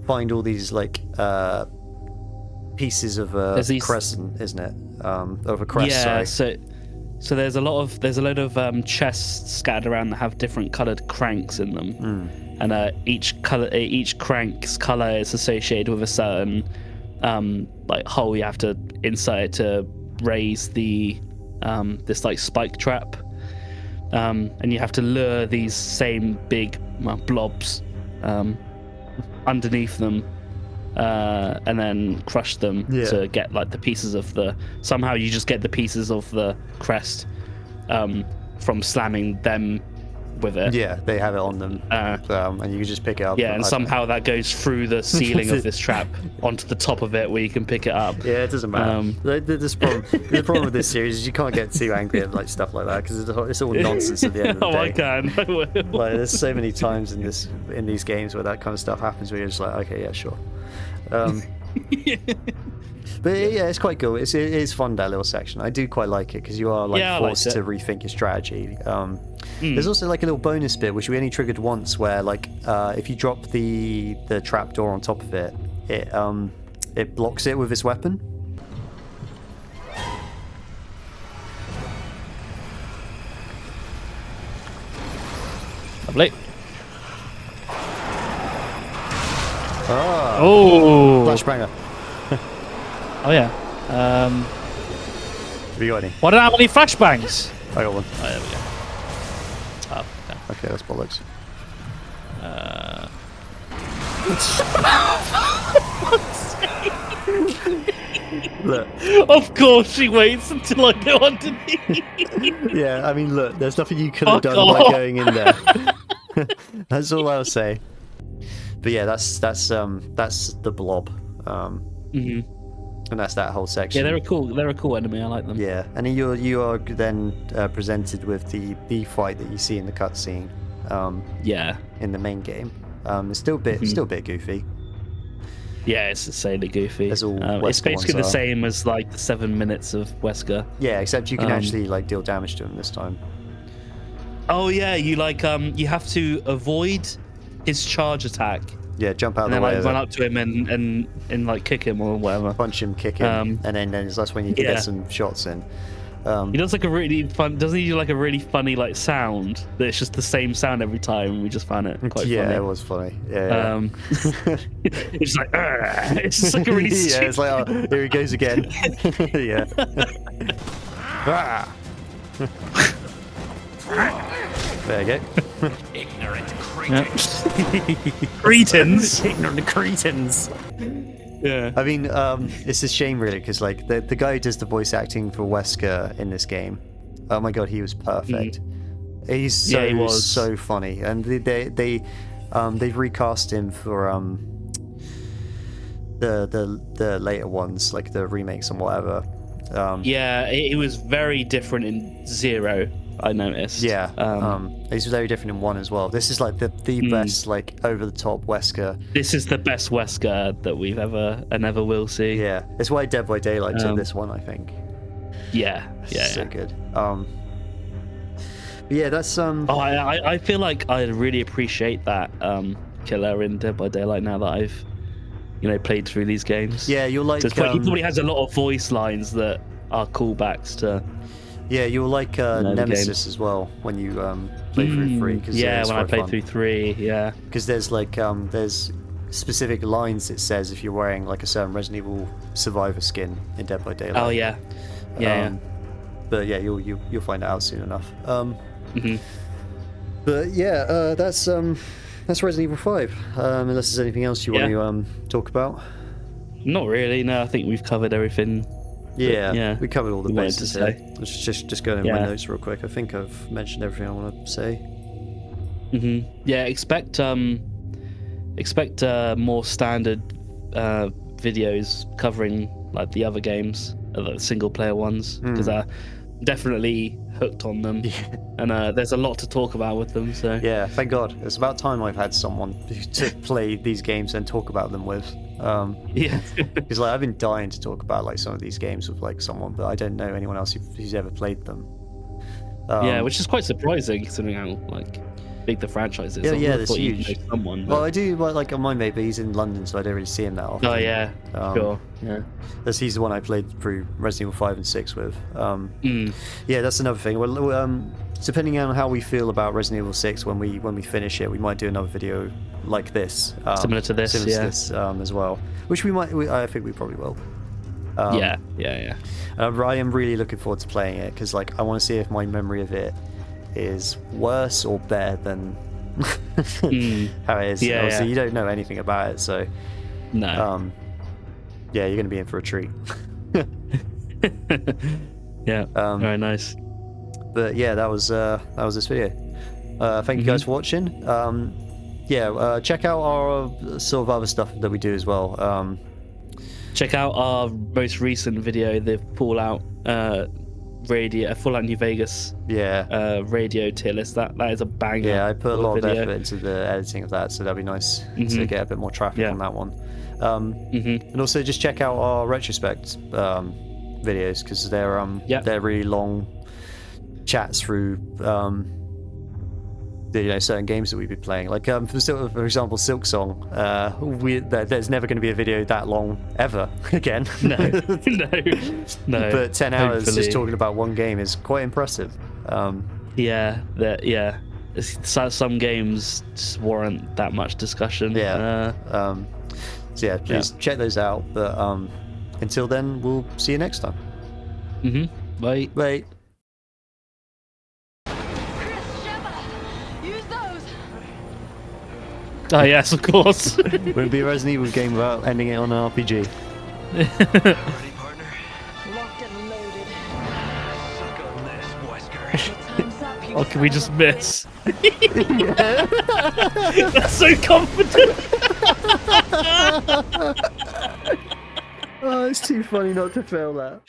find all these like pieces of a crescent, isn't it? Of a crest. Yeah. Sorry. So there's a load of chests scattered around that have different coloured cranks in them, and each crank's colour is associated with a certain like hole you have to insert to raise the this like spike trap, and you have to lure these same big blobs underneath them. And then crush them to get like the pieces of somehow you just get the pieces of the crest from slamming them with it. Yeah, they have it on them, and you can just pick it up. Yeah, and somehow that goes through the ceiling of this trap onto the top of it where you can pick it up. Yeah, it doesn't matter. The problem with this series is you can't get too angry at like stuff like that because it's all nonsense at the end of the day. I can. I will. Like, there's so many times in these games where that kind of stuff happens where you're just like, okay, yeah, sure. But yeah, it's quite cool. It is fun, that little section. I do quite like it because you are like Yeah, I forced liked to it. rethink your strategy. There's also like a little bonus bit which we only triggered once, where like if you drop the trapdoor on top of it, it blocks it with its weapon. Lovely. Ah, Oh. flashbanger. Oh yeah. Have you got any? Why don't I have any flashbangs? I got one. Oh, there we go. Oh, okay. Okay, that's bollocks. Look, Of course she waits until I go underneath. yeah, I mean, look, there's nothing you could have Fuck done by off. going in there. That's all I'll say. But yeah, that's the blob, and that's that whole section. Yeah, they're a cool enemy. I like them. Yeah, and then you are then presented with the fight that you see in the cutscene, Yeah. in the main game. It's still a bit goofy. Yeah, it's insanely goofy. As all It's Wesker basically the ones are. same as like the 7 minutes of Wesker. Yeah, except you can actually like deal damage to him this time. Oh yeah, you like you have to avoid his charge attack, Yeah, jump out and of the then way like of run it, up to him and like kick him or whatever. punch him, kick him, and then that's when you can yeah. get some shots in. He does like a really fun. Doesn't he do like a really funny like sound? That it's just the same sound every time. And we just found it quite Yeah, funny. it was funny. Yeah. It's like it's just like a really Yeah, stupid. it's like, oh, here he goes again. Yeah. Ah. There you go. Ignorant creatures. Cretins. Ignorant cretins. Yeah. I mean, it's a shame really, because like the guy who does the voice acting for Wesker in this game, oh my god, he was perfect. He's so Yeah, he was. so funny, and they've recast him for the later ones, like the remakes and whatever. Yeah, it was very different in Zero. I noticed. Yeah, he's very different in 1 as well. This is like the best, like over the top Wesker. This is the best Wesker that we've ever and ever will see. Yeah, it's why Dead by Daylight took this one, I think. Yeah. Yeah. So yeah. good. But yeah, that's Oh, I feel like I really appreciate that killer in Dead by Daylight now that I've played through these games. yeah, you're like So he probably has a lot of voice lines that are callbacks to. yeah, you're like the Nemesis game. as well when you play through 3. Cause, Yeah, it's when I quite played fun. through 3, yeah. Because there's like there's specific lines it says if you're wearing like a certain Resident Evil Survivor skin in Dead by Daylight. Oh yeah. Yeah. But yeah, you'll find it out soon enough. Mhm. But yeah, that's Resident Evil 5. Unless there's anything else you want to talk about. Not really. No, I think we've covered everything. Yeah, we covered all the we wanted bases to here. say. Let's just go in my Yeah. notes real quick. I think I've mentioned everything I want to say. Yeah, expect more standard videos covering like the other games, the single player ones, because I'm definitely hooked on them, and there's a lot to talk about with them. So Yeah, thank God. It's about time I've had someone to play these games and talk about them with. yeah. Because like I've been dying to talk about like some of these games with like someone, but I don't know anyone else who's ever played them. Yeah, which is quite surprising considering how like big the franchise is. Yeah, I would yeah, have it's thought you'd huge. know someone, Well, but- I do like on my mate, but he's in London, so I don't really see him that often. Oh yeah, sure. Yeah. He's the one I played through Resident Evil 5 and 6 with. Yeah, that's another thing. Well, depending on how we feel about Resident Evil 6 when we finish it, we might do another video like this, Similar to this, yeah. as well. Which I think we probably will. Yeah. I am really looking forward to playing it because like I want to see if my memory of it is worse or better than how it is. Yeah, Obviously, yeah. you don't know anything about it, so No. yeah, you're gonna be in for a treat. Yeah. Very nice. But yeah, that was this video. Thank you guys for watching. Check out our sort of other stuff that we do as well. Check out our most recent video, the Fallout radio, a Fallout New Vegas Yeah. radio tier list. That is a banger. Yeah, I put a lot of video. effort into the editing of that, so that'd be nice to get a bit more traffic Yeah. on that one. And also just check out our retrospect videos, because they're really long chats through certain games that we've been playing. Like for example, Silk Song. There's never going to be a video that long ever again. No. But 10 hours Hopefully. just talking about one game is quite impressive. Yeah. Some games just warrant that much discussion. Yeah. So yeah, please check those out. But until then, we'll see you next time. Bye. Bye. Oh yes, of course. Wouldn't be a Resident Evil game without ending it on an RPG. Ready, partner? Locked and loaded. Suck on this, Wesker. Time's up, you Oh, can we just miss? That's so confident. Oh, it's too funny not to fail that.